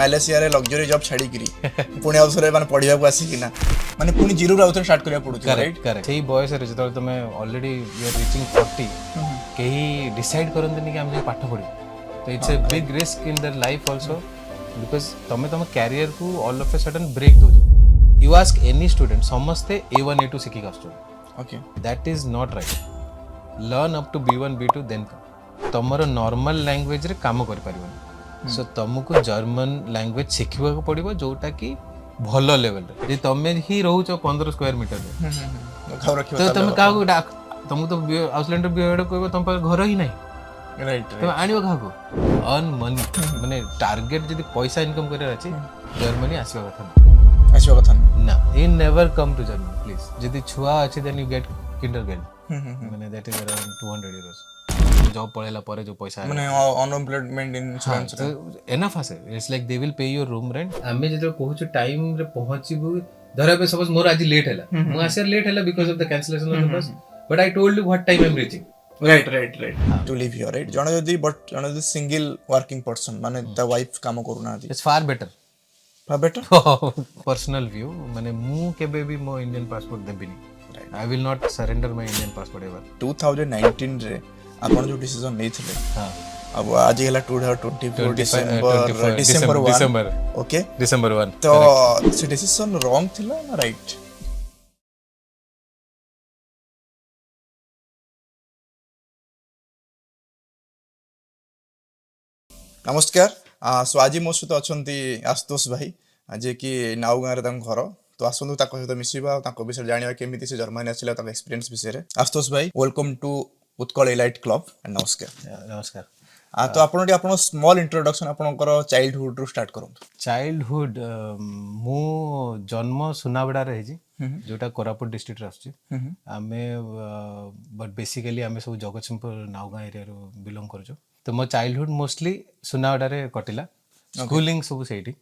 Malaysia ରେ luxury job ଛାଡ଼ି किरी पुणी अवसर माने पढ़िया को आसी किना माने पुणी जीरो रे अवसर स्टार्ट करिया पड़ुछ राइट करेक्ट सेही बॉयस रे जतले तमे ऑलरेडी यू आर रीचिंग 40 केही डिसाइड करंतनी कि हम जे पाठ पढी तो it's a big risk in their life also because तम कैरियर को all of a sudden break दोजो यू आस्क एनी स्टूडेंट समस्ते A1 A2 सिखि आस्तु okay that is not right learn up to B1 B2 then तमरो normal language रे काम कर पारिबो सो तुमको जर्मन लैंग्वेज सिखिबा को पड़िबो जोटा कि भलो लेवल रे जे तमे ही रहू छ 15 स्क्वायर मीटर रे घर रखियो तो तमे का को डाक तुम तो आउटलैंडर बिहेड कहबो तुम पर घर ही नहीं राइट तुम आनियो का को अर्न मनी माने टारगेट जदी पैसा इनकम करे अछि जर्मनी आसीबा कथा ना in never come to Germany please जदी छुआ अछि देन यू गेट किंडरगार्टन माने that is around 200 euros job पळेला परे जो पैसा माने अनएम्प्लॉयमेंट इंश्योरेंस एनफ आसे it's like they will pay your room rent हमें जदो कहूछ टाइम रे पहुंचबू धरा पे सपोज मोर आज लेट हैला मु आसे लेट हैला because of the cancellation of the bus but I told you what time I am reaching right to live here right जण जदी बट जण जदी सिंगल वर्किंग पर्सन माने द वाइफ काम करूना दी it's far better personal view माने मु केबे भी मो इंडियन पासपोर्ट देबिनी I will not surrender my Indian passport ever 2019 रे आपण जो डिसीजन नै थिले हां अब आज गेला 2024 डिसेंबर ओके डिसेंबर 1 तो से डिसीजन रॉन्ग थिला ना राइट नमस्कार सो आज मो सहित अछंती आशुतोष भाई जे कि नाउगाँ रे घर तो आसतु ताको सहित मिसिबा ताको विषय जानिबा केमिति से जर्मनी आसिला ताको एक्सपीरियंस विषय आशुतोष भाई welcome to Utkal elite club नमस्कार तो आपण आपण स्मॉल इंट्रोडक्शन आपनकर चाइल्डहुड रु स्टार्ट करूँ चाइल्डहुड मु जन्म सुनाबेडा रे जी जोटा कोरापुट डिस्ट्रिक्ट रे आछी आमे बट बेसिकली आमे सब जगतसिंहपुर नाउगाँ एरिया रो बिलोंग करजो तो मो चाइल्डहुड मोस्टली सुनाबेडा रे कटिला स्कूलिंग सब सेठी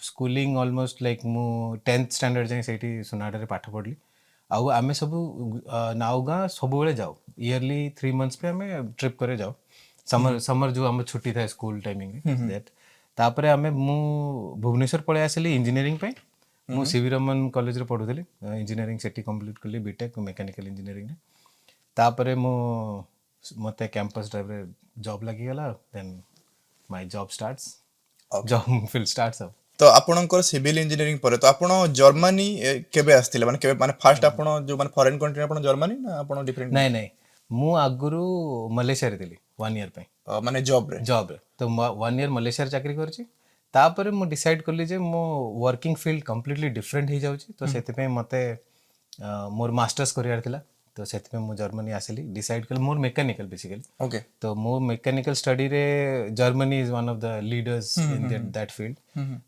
स्कूलिंग ऑलमोस्ट लाइक मु 10th स्टैंडर्ड जाय सेठी सुनाबेडा रे पाठ पढली आउ आमे सब नाउगाँ सब बेले जाओ इयरली 3 मंथ्स पे हमें ट्रिप करे जाओ समर जो हम छुट्टी था स्कूल टाइमिंग दैट तापरे हमें मु भुवनेश्वर पळे आसली इंजीनियरिंग पे मु सीवी रमन कॉलेज रे पढुथली इंजीनियरिंग सेठी कंप्लीट करली बीटेक मैकेनिकल इंजीनियरिंग तापरे मु मते कैंपस ड्राइव रे जॉब लागि गला then my job starts job field starts up तो आपनकर सिविल इंजीनियरिंग परे तो आपण जर्मनी केबे आस्थिले माने केबे माने फर्स्ट आपण जो माने फॉरेन कंट्री आपण जर्मनी ना आपण डिफरेंट नहीं मु आगुरु मलेशिया रे दिली 1 ईयर पे माने जॉब रे तो 1 ईयर मलेशिया रे चाकरी करछि तापर मु डिसाइड करली जे मो वर्किंग फील्ड कंप्लीटली डिफरेंट हे जाउछि तो सेति पे मते मोर मास्टर्स करियर थिला तो सेति पे मु जर्मनी आसली डिसाइड कर मोर मैकेनिकल बेसिकली ओके तो मो मैकेनिकल स्टडी रे Germany is one of the leaders in that field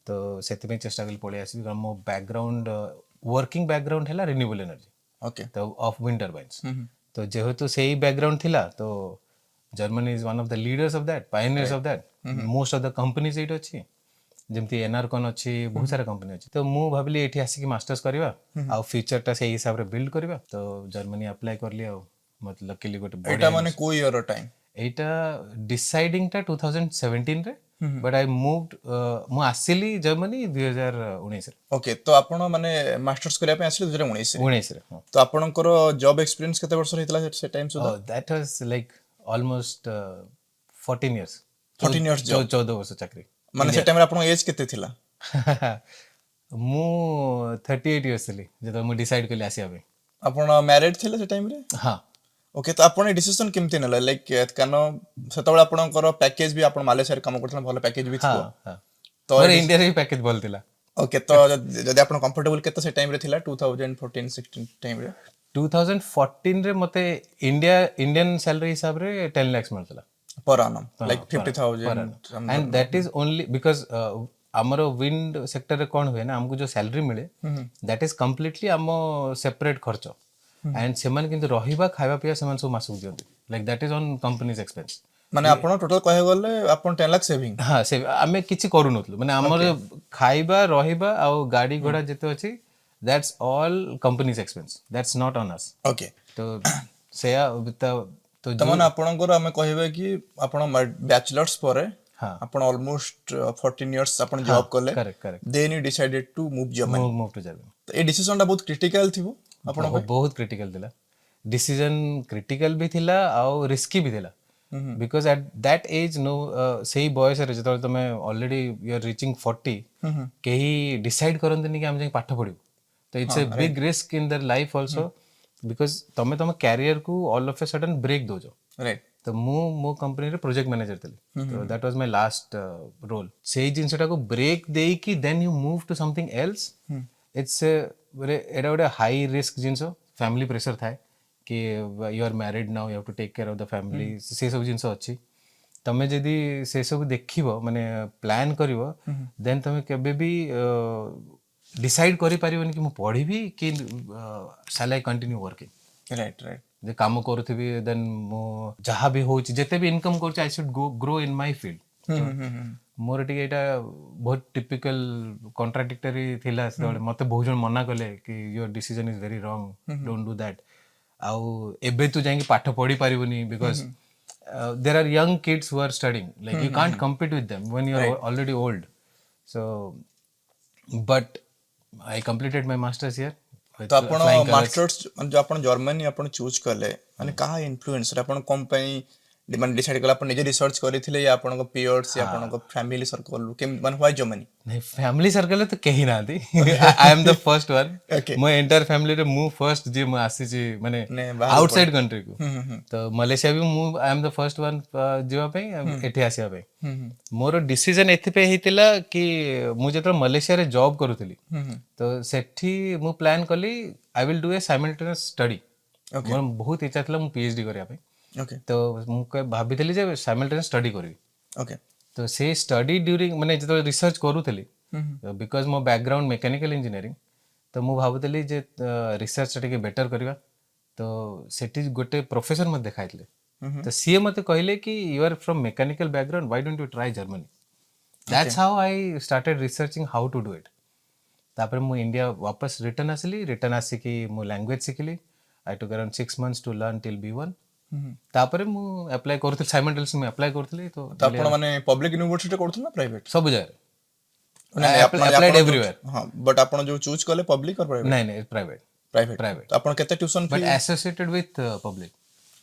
तो सेति पे चेष्टा कल पळे आसी मो बैकग्राउंड वर्किंग बैकग्राउंड हैला रिन्यूएबल एनर्जी ओके तो ऑफ विंड टर्बाइन्स तो जेहेतु सेही बैकग्राउंड थिला तो Germany is one of the leaders of that pioneers of that most of the companies एट अछि जेमती एनआरकॉन अछि बहुत सारा कंपनी अछि तो मु भाबली एठी आसी कि मास्टर्स करबा आ फ्यूचर टा सेही हिसाब रे बिल्ड करबा तो जर्मनी अप्लाई करली आ मतलब लकीली गोटे एटा माने कोई ईयर टाइम एटा डिसाइडिंग टा 2017 रे बट आई मूव्ड मु आसिली जर्मनी 2019 रे ओके तो आपण माने मास्टर्स करया पे आसिले 2019 रे तो आपनकर जॉब एक्सपीरियंस केते वर्ष रहितला से टाइम सुदा that was like almost 14 years 14 वर्ष चाकरी माने से टाइम रे आपण एज केते थिला मु 38 इयर्स थली जब मु डिसाइड करली आसिया पे आपण मैरिड थिले से टाइम रे हां ओके तो आपण डिसीजन केमते नला लाइक कानो सेतबेला आपनकर पैकेज भी आपण मालेशिया रे काम करथला भलो पैकेज भी थिबो हां तो इंडिया रे पैकेज बोल थिला ओके तो जदि आपण कंफर्टेबल केते से टाइम रे थिला 2014 16 टाइम रे 2014 रे मते इंडियन सैलरी हिसाब रे 10 लाख मिलतला पर annum like 50,000 and that is only because हमरो विंड सेक्टर रे कोन होय ना हमको जो सैलरी मिले दैट इज कंप्लीटली हम सेपरेट खर्च एंड सेमान किंतु रहिबा खाइबा पिया सेमान सब मासु दियंती like that is on companies expense माने आपण टोटल कहे गले आपण 10 लाख सेविंग हां से हमें किछि करू नथलु माने हमर खाइबा रहिबा आ गाड़ी घोड़ा जते अछि that's all companies expense that's not on us okay तो से तो तमन आपनकर हमें कहबे कि आपण बैचलर्स परे हाँ आपण ऑलमोस्ट 14 इयर्स आपण जॉब कले correct correct then you decided to move Germany move to Germany तो ए डिसीजन टा बहुत क्रिटिकल थिबो आपण बहुत क्रिटिकल थिला डिसीजन क्रिटिकल भी थिला आउ रिस्की भी थिला because at that age no सेही बयस रे जतले तमे ऑलरेडी यू आर रीचिंग 40 केही डिसाइड करंतनी कि हम जाई पाठ पढिबो तो it's a big risk in their life also because तमे तम कैरियर को all of a sudden break दोजो राइट तो मो कंपनी रे प्रोजेक्ट मैनेजर थली तो that was my last role सेही जिंसटा को ब्रेक देई कि then you move to something else it's एटा गोटे हाई रिस्क जिनस फैमिली प्रेशर थाए कि you are married now you have to take care of the family से सब जिनस अच्छी तमे जदि से सब देखिबो माने प्लान करिवो देन तमे केबे भी डिसाइड करि परिबोनी कि मु पढिबी कि shall I continue working right right जे काम करूथिबी देन मो जहाँ भी होची जेते भी इनकम करची I should grow in my field more टिके एटा बहुत टिपिकल कॉन्ट्राडिक्टरी थिला सेतबे मते बहुत जन मना कले कि your decision is very wrong don't do that आउ एबे तू जाई पाठ पढी परिबोनी because there are young kids who are studying like you can't compete with them when you are already old so but I completed my masters here तो आपण masters जो आपण जर्मनी आपण चूज कले माने कहा इन्फ्लुएंस रे आपण कंपनी माने डिसाइड कला आपण निजे रिसर्च करिथिले या आपण को पीयर्स या आपण को फैमिली सर्कल के माने व्हाई जर्मनी नहीं फैमिली सर्कल तो कहीं ना थी I am the first one more entire family रे मु फर्स्ट जे म आसी छी माने आउटसाइड कंट्री को तो मलेशिया भी मु I am the first one जेवा पे एठी आसीया पे मोर डिसीजन एथि पे हेतिला कि मु जेतर मलेशिया रे जॉब करूथली तो सेठी मु प्लान कली I will do a simultaneous study more बहुत इच्छा थला मु पीएचडी करिया पे ओके तो मु भाबिथली जे साइमल्टेनियस स्टडी करबी ओके तो से स्टडी ड्यूरिंग माने जतो रिसर्च करूथली बिकॉज मो बैकग्राउंड मैकेनिकल इंजीनियरिंग तो मु भाबुथली जे रिसर्च टिके बेटर करबा तो सेठी गोटे प्रोफेसर मत देखाइतले तो सीए मते कहले कि you are from mechanical background why don't you try Germany that's how I started researching how to do it तापर मु इंडिया वापस रिटर्न आसी कि मु लैंग्वेज सिखली I took around 6 months to learn till B1 तापर मु अप्लाई करथि साइमल्टेनियस में अप्लाई करथि तो आपण माने पब्लिक यूनिवर्सिटी करथु ना प्राइवेट सब जगह अप्लाइड एवरीवेयर हां बट आपण जो चूज कले पब्लिक और प्राइवेट नहीं प्राइवेट प्राइवेट आपण केते tuition but associated with public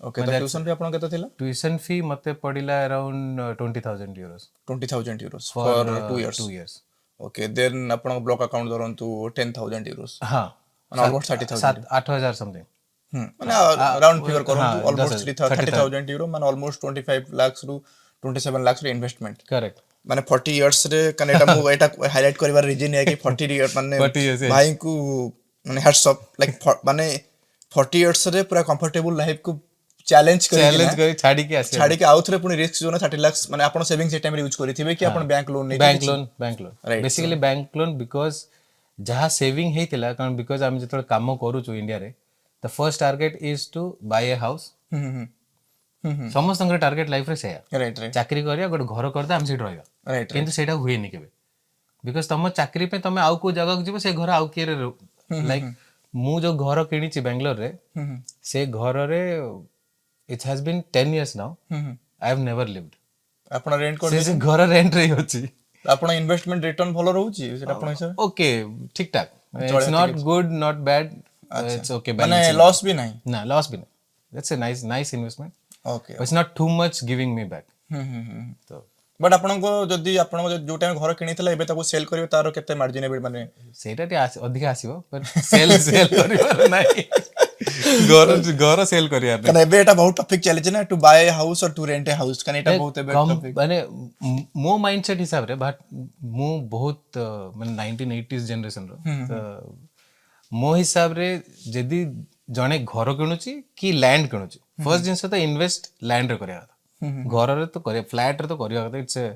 okay तो ट्यूशन फी आपण केते थिला ट्यूशन फी मते पडिला around 20000 euros 20000 euros for 2 years okay then आपण ब्लॉक अकाउंट धरंतु 10000 euros हां ऑलमोस्ट 30000 8000 समथिंग माने अराउंड फिगर करंतु ऑलमोस्ट 30000 euro माने ऑलमोस्ट 25 लाख रु 27 लाख रे इन्वेस्टमेंट करेक्ट माने 40 इयर्स रे कने एटा मु एटा हाईलाइट करबार रीजन है कि 40 इयर माने भाई को माने हैट्स ऑफ लाइक माने 40 इयर्स रे पूरा कंफर्टेबल लाइफ को चैलेंज करी छाड़ी के आउथरे पुनी रिस्क जोन 30 लाख माने आपण सेविंग से टाइम रे यूज करिथिबे कि आपण बैंक लोन नै bank loan basically bank loan because जहां सेविंग हेतिला कारण बिकॉज हम जतळ काम करू छु इंडिया रे the first target is to buy a house समस्त टारगेट लाइफ रे सेया राइट राइट चाकरी करिया गोटे घर करदे हम सेठ रहबा राइट किंतु सेटा हुए नि केबे बिकॉज तम चाकरी पे तमे आउ को जगह को जीवो से घर आउ के रे लाइक मु जो घर किनी छि बेंगलोर रे से घर रे it has been 10 years now I have never lived आपण रेंट कर से घर रेंट रे होछि आपण इन्वेस्टमेंट रिटर्न भलो रहउछि सेटा आपण हिसाब ओके ठीक ठाक it's not good not bad it's okay माने लॉस भी नहीं ना लॉस भी नहीं that's a nice investment okay it's not too much giving me back तो बट आपण को जदी आपण जो टाइम घर किनितला एबे ताको सेल करियो तारो केते मार्जिन एबे माने सेटा टे अधिक आसीबो पर सेल करियो नाही घर सेल करिया कने एबे एटा बहुत टॉपिक चले छै ना टू बाय हाउस और टू रेंट ए हाउस कने एटा बहुत एबे टॉपिक माने मो माइंडसेट हिसाब रे बट मो बहुत माने 1980s जनरेशन रो मो हिसाब रे जदी जणे घर किणुची कि लैंड किणुची फर्स्ट जिंस तो इन्वेस्ट लैंड रे करिया घर रे तो करिया फ्लैट रे तो करिया it's a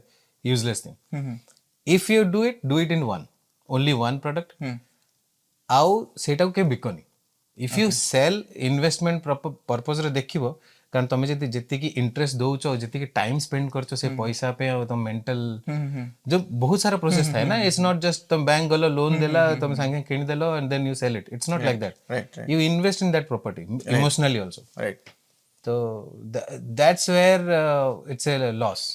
useless thing if you do it in one only one product आउ सेटा के बिकनी if you sell investment purpose रे देखिबो कारण तमे जति जति की इंटरेस्ट दोउचो जति की टाइम स्पेंड करचो से पैसा पे और तुम मेंटल जो बहुत सारा प्रोसेस था ना इट्स नॉट जस्ट तुम बैंक गलो लोन देला तुम संगे किन देलो and then you sell it it's not like that you invest in that property emotionally also right तो that's where it's a loss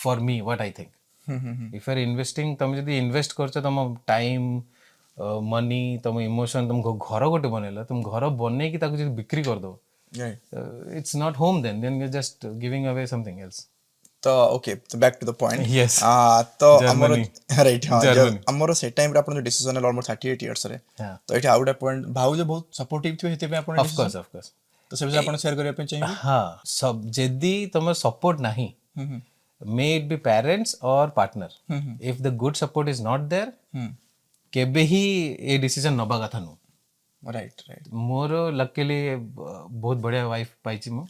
for me what I think if are investing तुम जदि invest करछ तुम time money तुम emotion तुम घर गोटे बनैला तुम घर बनै कि ताको जदि बिक्री कर दो right it's not home then you just giving away something else तो ओके तो back to the point Yes. तो हमर Germany. राइट हाँ Germany. हमर से टाइम रे अपन डिसीजन ऑलमोस्ट 38 इयर्स रे हाँ तो एठी आउट पॉइंट भाउ जो बहुत सपोर्टिव थियो हेते पे अपन ऑफ कोर्स तो से अपन शेयर करिया पे चाहिए हाँ सब जदि तुम सपोर्ट नहीं मे इट बी पेरेंट्स और partner if the good support is not there केबे ही ए डिसीजन नबा कथा नु राइट राइट मोर लकीली बहुत बढ़िया वाइफ पाइछि मु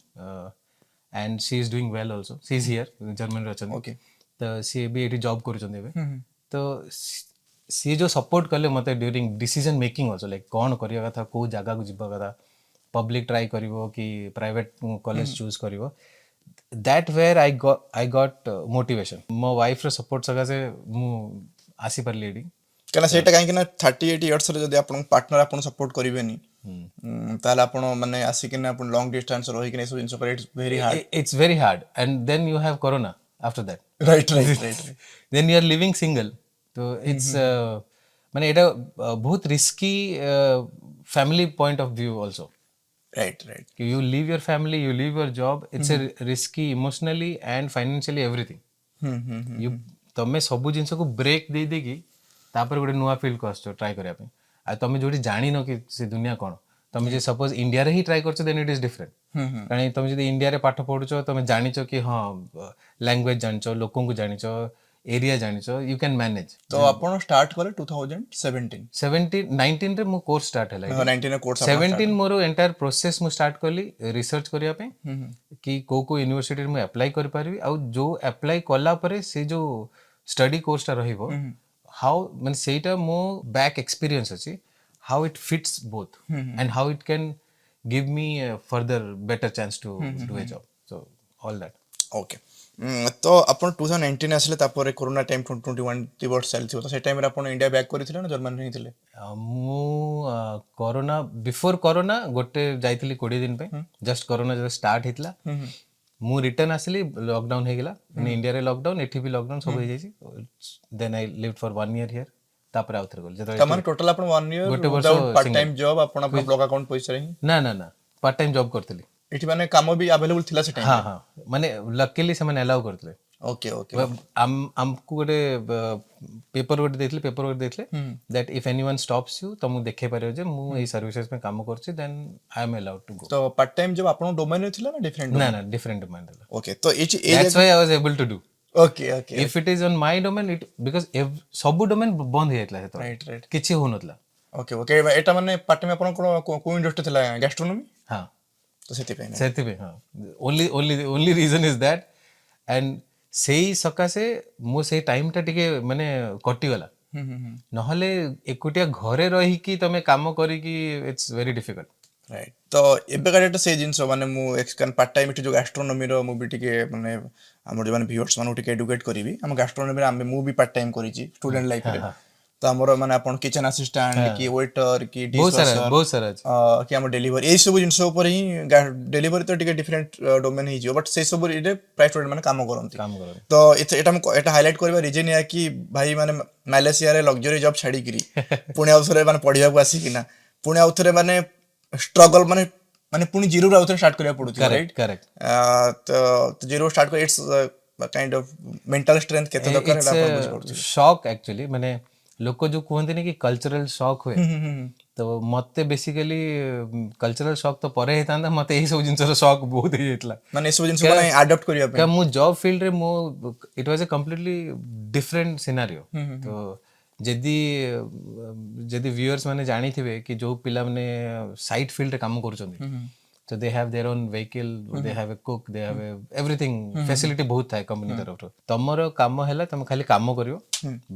and she is doing well also she is here Germany रे अछन ओके तो सी भी एठी जॉब करूछन एबे तो सी जो सपोर्ट कले मते during decision making also like कोन करिया कथा को जागा को जिबा कथा पब्लिक ट्राई करिवो कि प्राइवेट कॉलेज चूज करिवो that where I got motivation मो वाइफ रे सपोर्ट सगा से मु आसी परली एडी कहना सेटा काहे कि ना 38 इयर्स रे जदी अपन पार्टनर अपन सपोर्ट करिवेनी ताले अपन माने आसी कि ना अपन लॉन्ग डिस्टेंस रही कि सब जिंस पर it's very hard it's very hard and then you have corona after that right right right then you are living single तो it's माने एटा बहुत risky family point of view also right right you leave your family you leave your job it's a risky emotionally and financially everything you तमे सब जिंस को break दे देगी तापर गोटे नुआ फील्ड को आसो ट्राई करिया पे आ तमे जोटी जानि न कि से दुनिया कोन तमे जे सपोज इंडिया रे ही ट्राई करछो देन इट इज डिफरेंट कारण तमे जदी इंडिया रे पाठ पढुछो तमे जानिछो कि हां लैंग्वेज जानिछो लोकन को जानिछो एरिया जानिछो यू कैन मैनेज तो अपन स्टार्ट करे 2017 17 19 रे मो कोर्स स्टार्ट हैला 19 रे कोर्स 17 मोर एंटायर प्रोसेस मु स्टार्ट करली रिसर्च करिया पे कि को यूनिवर्सिटी रे मु अप्लाई कर पारबी आ जो अप्लाई कला परे से जो स्टडी कोर्स टा रहिबो हाउ माने सेटा मो बैक एक्सपीरियंस अछि how it fits both and how it can give me further better chance to do a job so all that okay तो अपन 2019 आसले तापर कोरोना टाइम 2021 ती वर्ष चलथियो तो से टाइम रे अपन इंडिया बैक करिथिले ना जर्मनी रे थिले मु कोरोना बिफोर कोरोना गोटे जाइथिली 20 दिन पे जस्ट कोरोना जब स्टार्ट हितला मु रिटर्न आसली लॉकडाउन हे गेला इन इंडिया रे लॉकडाउन एठी भी लॉकडाउन सब हो जाइछि then I lived for 1 year here तापर आउथर गोल जतो तमन टोटल अपन 1 ईयर गोटे वर्ष विदाउट पार्ट टाइम जॉब अपन अपन ब्लॉग अकाउंट पैसा रही ना ना ना पार्ट टाइम जॉब करथिली एठी माने काम भी अवेलेबल थिला से टाइम हाँ हाँ माने लकीली से मैंने अलाउ करथिले ओके ओके हमको गोटे पेपर गोटे देथिले पेपर गोटे देथिले that if anyone stops you तो मु देखे पारियो जे मु ए सर्विसेज में काम करछि then I am allowed to go to part time जब अपन डोमेन रे थिला ना डिफरेंट ना ना डिफरेंट डोमेन ओके तो that's why I was able to do okay okay if it is on my domain it because सब domain बंद हे जातला तो राइट राइट किछि हो नतला ओके ओके एटा माने पार्ट टाइम अपन को इंडस्ट्री थिला गैस्ट्रोनॉमी हां तो सेति पे सेति पे हां only reason is that and सेही सकासे मो से टाइम टा टिके माने कटि गला नहले एकुटिया घरे रही कि तमे काम करी कि इट्स वेरी डिफिकल्ट राइट तो एबे का डेट से जिंस माने मु एक्सकन पार्ट टाइम इट जो गैस्ट्रोनॉमी रो मु भी टिके माने हमर माने व्यूअर्स माने टिके एडुकेट करबी हम गैस्ट्रोनॉमी रे मु भी पार्ट टाइम करिछि स्टूडेंट लाइफ रे तो हमर माने अपन किचन असिस्टेंट की वेटर की डिश बहुत सारा कि हम डिलीवरी ए सब जिंस ऊपर ही डिलीवरी तो टिके डिफरेंट डोमेन ही जो बट से सब रे प्राइस स्टूडेंट माने काम करंती तो एटा हाईलाइट करबा रीजन या कि भाई माने मालेशिया रे लग्जरी जॉब छाडी करी पुणे अवसरे माने पढिया को आसी किना पुणे अवसरे माने स्ट्रगल माने पुणी जीरो रे अवसरे स्टार्ट करिया पडुची राइट करेक्ट तो जीरो स्टार्ट कर it's kind of mental strength केते दरकार है अपन बुझ पडुची शॉक एक्चुअली माने लोक जो कहते नहीं कि कल्चरल शॉक हुए तो मते बेसिकली कल्चरल शॉक तो परे हेता मते एही सब जिंसर शॉक बहुत ही जेतला माने सब जिंस माने अडॉप्ट करिया पे मु जॉब फील्ड रे मो it was a completely different scenario तो जदी व्यूअर्स माने जानी थिबे कि जो पिला माने साइट फील्ड रे काम करूचंदी so they have their own vehicle they have a cook they have everything facility बहुत थाए कंपनी तरफ तमरो काम हैला तुम खाली काम करियो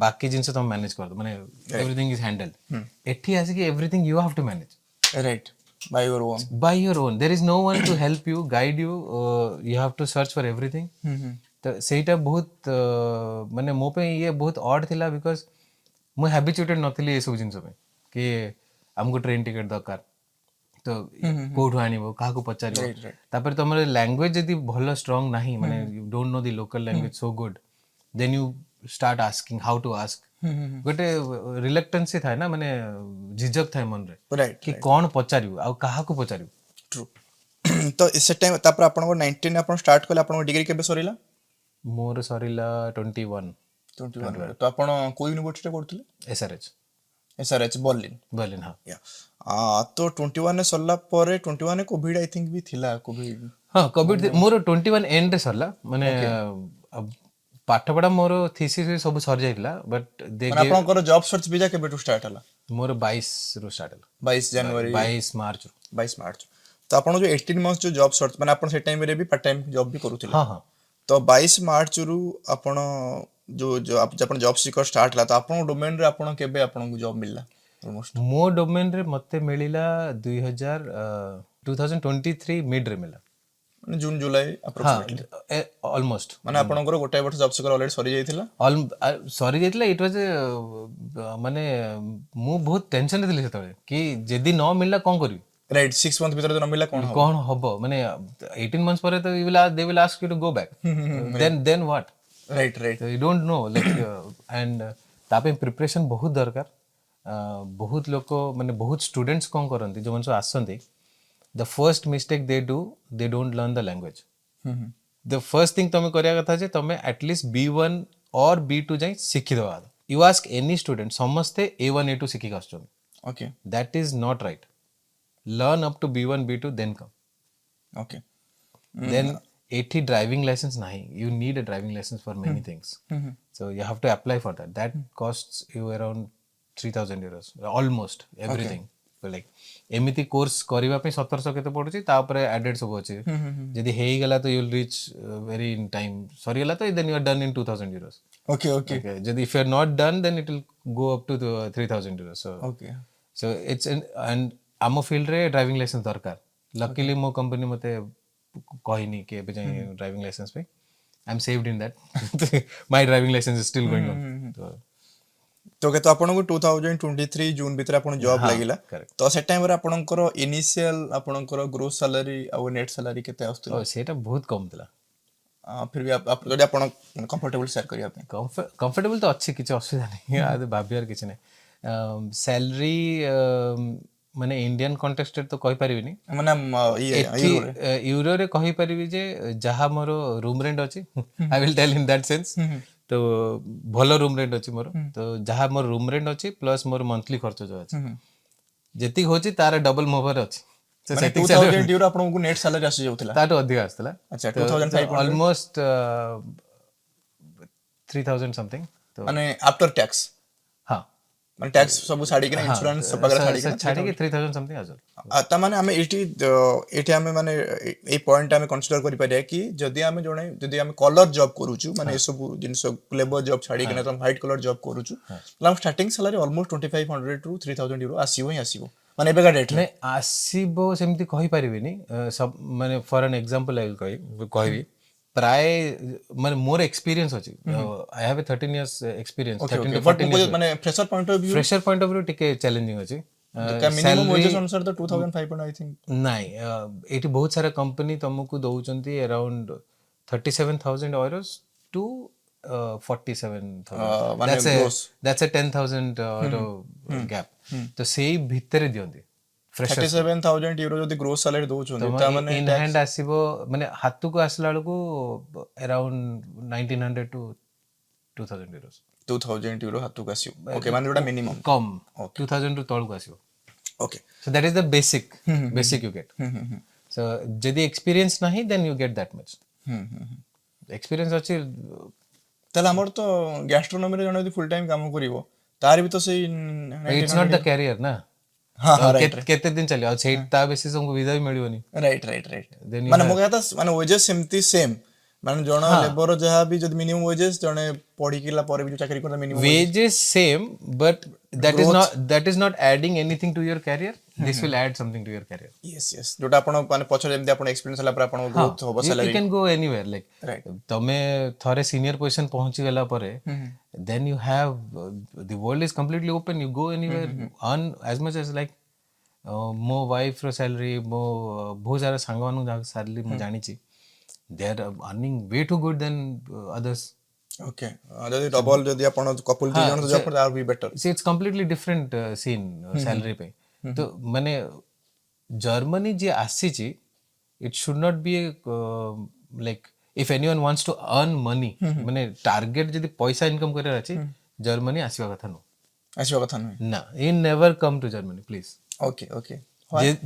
बाकी जिंस तुम मैनेज कर दो माने everything is handled एठी आसी कि everything you have to manage right by your own there is no one to help you guide you you have to search for everything तो सेटा बहुत माने मो पे ये बहुत ऑड थिला बिकॉज़ मु हैबिचुएटेड नथिली ए सब जिंस पे कि हमको ट्रेन टिकट दरकार तो कोठु आनिबो काहाको पचारिबो Right, right. तापर तमर लैंग्वेज जदी भलो स्ट्रांग नाही माने you don't know the local language so good then you start asking how to ask गोटे रिलेक्टेंसी थाए ना माने झिझक थाए मन रे राइट कि कोन पचारिबो आ काहाको पचारिबो ट्रू तो इस टाइम तापर आपन 19 आपण स्टार्ट कले आपण डिग्री केबे सरीला मोर सरिला 21 21 तो आपण को यूनिवर्सिटी करथले एसआरएच एसआरएच बर्लिन बर्लिन हाँ या तो 21 ने सरला परे 21 ने कोविड आई थिंक भी थिला कोविड हाँ कोविड मोर 21 एंड रे सरला माने पाठ पढ़ा मोर थीसिस सब सर जाइला बट दे माने आपन जॉब सर्च वीजा केबे टू स्टार्ट हला मोर 22 रो स्टार्ट हला 22 जनवरी 22 मार्च 22 मार्च तो आपण जो 18 मंथ जो जॉब सर्च माने आपण से टाइम रे भी पार्ट टाइम जॉब भी करूथिले हाँ हाँ तो 22 मार्च रु आपण जो जो आपण जॉब सीकर स्टार्ट ला तो आपण डोमेन रे आपण केबे आपण को जॉब मिलला ऑलमोस्ट मो डोमेन रे मते मिलिला 2023 मिड रे मिला माने जून जुलाई अप्रोक्सीमेटली हाँ ऑलमोस्ट माने आपनकर गोटाय वर्ष जॉब सीकर ऑलरेडी सरी जाइथिला सॉरी जाइतला इट वाज माने मु बहुत टेंशन रे थिले सेतले कि जदी न मिलला कोन करिवि राइट 6 मंथ भीतर जो न मिलला कोन हो कौन हबो माने 18 मंथ्स पर तो they will ask you to go back then what right right you don't know like and तापे प्रिपरेशन बहुत दरकार बहुत लोक माने बहुत स्टूडेंट्स कोन करंती जो मन सो आसंती the first mistake they do they don't learn the language the first thing तमे करिया कथा जे तमे एटलीस्ट B1 और B2 जाई सिखि दवा यू आस्क एनी स्टूडेंट समस्ते A1 A2 सिखि आछन okay that is not right learn up to B1 B2 then come okay then 80 driving license nahi you need a driving license for many things so you have to apply for that costs you around 3000 euros almost everything so like एमिति course करिवा पे 1700 केते पडुची तापरे added सब अछि जदी हेई गेला तो you will reach very in time sorry गेला तो then you are done in 2000 euros okay okay जदी if you are not done then it will go up to 3000 euros okay so it's and आमो field रे driving licence दरकार luckily मो company मते कहिनी कि एबे जाई ड्राइविंग लाइसेंस पे I am saved in that my driving licence is still going on तो के तो आपन को 2023 जून भीतर आपन जॉब लागिला correct. तो से टाइम रे आपनकर इनिशियल आपनकर ग्रोस सैलरी आ नेट सैलरी केते आस्तला ओ सेटा बहुत कम थला फिर भी आप जदि आपन कंफर्टेबल शेयर करिया पे कंफर्टेबल तो अच्छी किछ असुविधा नहीं आदे भाबियार किछ नहीं सैलरी माने इंडियन कॉन्टेक्स्ट तो कहि परिबिनी माने यूरो रे कहि परिबी जे जहा मोर रूम रेंट अछि I will tell in that sense तो भलो रूम रेंट अछि मोर तो जहा मोर रूम रेंट अछि प्लस मोर मंथली खर्च जो अछि जेति होछि तार डबल मोवर अछि तो माने 2000 यूरो आपन को नेट सैलरी आसी जाउतला ताटो अधिक आस्तला अच्छा 2500 ऑलमोस्ट 3000 समथिंग तो माने आफ्टर टैक्स हां माने टैक्स सब छाडी के इंश्योरेंस सब वगैरह छाडी के छाडी के 3000 समथिंग आजल त माने हमें एटी हमें माने ए पॉइंट हमें कंसीडर करि पारिया कि जदि हमें जणे जदि हमें कलर जॉब करूछु माने ए सब जिंस लेबर जॉब छाडी के हम व्हाइट कलर जॉब करूछु हम starting salary almost 2500 to 3000 euro आसीबो ही आसीबो माने एबेगा डेट ने आसीबो सेमति कहि परिबिनी सब माने for an example I will कहि प्राय माने मोर एक्सपीरियंस अछि I have a 13 years experience 13 to 14 years माने फ्रेशर पॉइंट ऑफ व्यू टिके चैलेंजिंग अछि मिनिमम वेजेस अनुसार तो 2500 आई थिंक नाही एटी बहुत सारा कंपनी तुमको दउचंती around 37000 euros to 47000 that's a 10000 euro gap तो सेही भितरे दियंती 37000 यूरो जदी ग्रोस सैलरी दउचंती त माने इन हैंड आसीबो माने हातु को आसला को अराउंड 1900 टू 2000 euros 2000 यूरो हातु को आसीबो ओके माने जोटा मिनिमम कम 2000 टू तळ को आसीबो okay so that is the basic you get so जदी एक्सपीरियंस नाही then you get that much experience अछि तले हमर तो गैस्ट्रोनॉमी रे जने फुल टाइम काम करिवो तार भी तो सही इट्स नॉट द कैरियर ना हां राइट केते दिन चलियो सेटा बेसिस हमको वीजा भी मिलियोनी राइट माने मो कहता माने वेजेस सेमती सेम माने जण लेबर जहा भी जद मिनिमम वेजेस जणे पढी किला पर भी चाकरी करता minimum wages same but that is not adding anything to your career this will add something to your career yes जोटा आपण माने पछरे जेमती आपण एक्सपीरियंस हला पर आपण ग्रोथ होबो salary you can go anywhere like तमे थरे सीनियर पोजीशन पहुंची गेला परे then you have the world is completely open you go anywhere earn as much as like ମୋ ୱାଇଫ୍ ର ସାଲାରୀ ମୋ ବହୁତ ସାରା ସାଙ୍ଗମାନଙ୍କୁ ଯାହା ସାଲାରୀ ମୁଁ ଜାଣିଛି they are earning way too good than others okay ଯଦି ଡବଲ ଯଦି ଆପଣ କପୁଲ ଦି ଜଣ ଜବ କରିବେ ଆର୍ ବି ବେଟର ସେ ଇଟ୍ସ କମ୍ପ୍ଲିଟଲି ଡିଫରେଣ୍ଟ ସିନ୍ ସାଲାରୀ ପାଇଁ ତ ମାନେ ଜର୍ମାନୀ ଯିଏ ଆସିଛି it should not be like if anyone wants to earn money ମାନେ ଟାର୍ଗେଟ ଯଦି ପଇସା ଇନକମ୍ କରିବାର ଅଛି ଜର୍ମାନୀ ଆସିବା କଥା ନୁହଁ ଆସିବା କଥା ନୁହେଁ ନା in never come to Germany please okay okay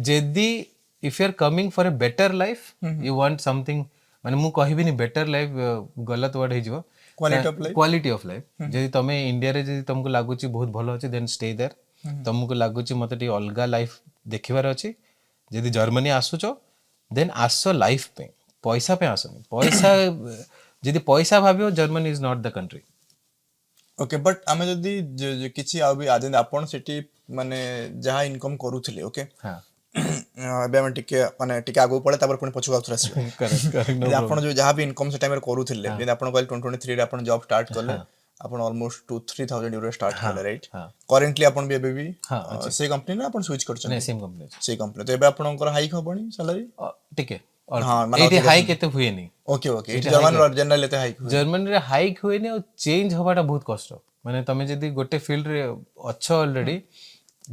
ଯଦି if you are coming for a better life you want something ମାନେ ମୁଁ କହିବିନି ବେଟର ଲାଇଫ୍ ଗଲତ ୱାର୍ଡ ହେଇଯିବ କ୍ୱାଲିଟି ଅଫ୍ ଲାଇଫ୍ ଯଦି ତମେ ଇଣ୍ଡିଆରେ ଯଦି ତମକୁ ଲାଗୁଛି ବହୁତ ଭଲ ଅଛି ଦେନ୍ ଷ୍ଟେ ଦେୟାର ତମକୁ ଲାଗୁଛି ମତେ ଟିକେ ଅଲଗା ଲାଇଫ୍ ଦେଖିବାର ଅଛି ଯଦି ଜର୍ମାନୀ ଆସୁଛ ଦେନ୍ ଆସ ଲାଇଫ୍ ପାଇଁ ପଇସା ପାଇଁ ଆସନି ପଇସା ଯଦି ପଇସା ଭାବିବ Germany is not the country okay but ଆମେ ଯଦି କିଛି ଆଉ ବି ଆଜି ଆପଣ ସେଠି ମାନେ ଯାହା ଇନକମ୍ କରୁଥିଲେ ଓକେ ହଁ ଏବେ ଆମେ ଟିକେ ମାନେ ଟିକେ ଆଗକୁ ପଳେଇ ତାପରେ ପୁଣି ପଛକୁ ଆଉଥରେ ଆସିବା ଯଦି ଆପଣ ଯୋଉ ଯାହା ବି ଇନକମ୍ ସେ ଟାଇମରେ କରୁଥିଲେ ଯଦି ଆପଣ କହିଲେ 2023 ରେ ଆପଣ ଜବ୍ ଷ୍ଟାର୍ଟ କଲେ ଆପଣ ଅଲମୋଷ୍ଟ 2-3,000 ୟୁରୋ ଷ୍ଟାର୍ଟ କଲେ ରାଇଟ୍ କରେଣ୍ଟଲି ଆପଣ ବି ଏବେ ବି ସେଇ କମ୍ପାନୀ ନା ଆପଣ ସୁଇଚ୍ କରିଛନ୍ତି ସେମ୍ କମ୍ପାନୀ ସେଇ କମ୍ପାନୀ ତ ଏବେ ଆପଣଙ୍କର ହାଇକ୍ ହବଣି ସାଲାରୀ ଟିକେ ହଁ ମାନେ ଏଇଠି ହାଇକ୍ ଏତେ ହୁଏନି ଓକେ ଓକେ ଏଠି ଜର୍ମାନୀ ଜେନେରାଲ ଏତେ ହାଇକ୍ ଜର୍ମାନୀରେ ହାଇକ୍ ହୁଏନି ଆଉ ଚେଞ୍ଜ ହବାଟା ବହୁତ କଷ୍ଟ ମାନେ ତମେ ଯଦି ଗୋଟେ ଫିଲ୍ଡରେ ଅଛ ଅଲରେଡି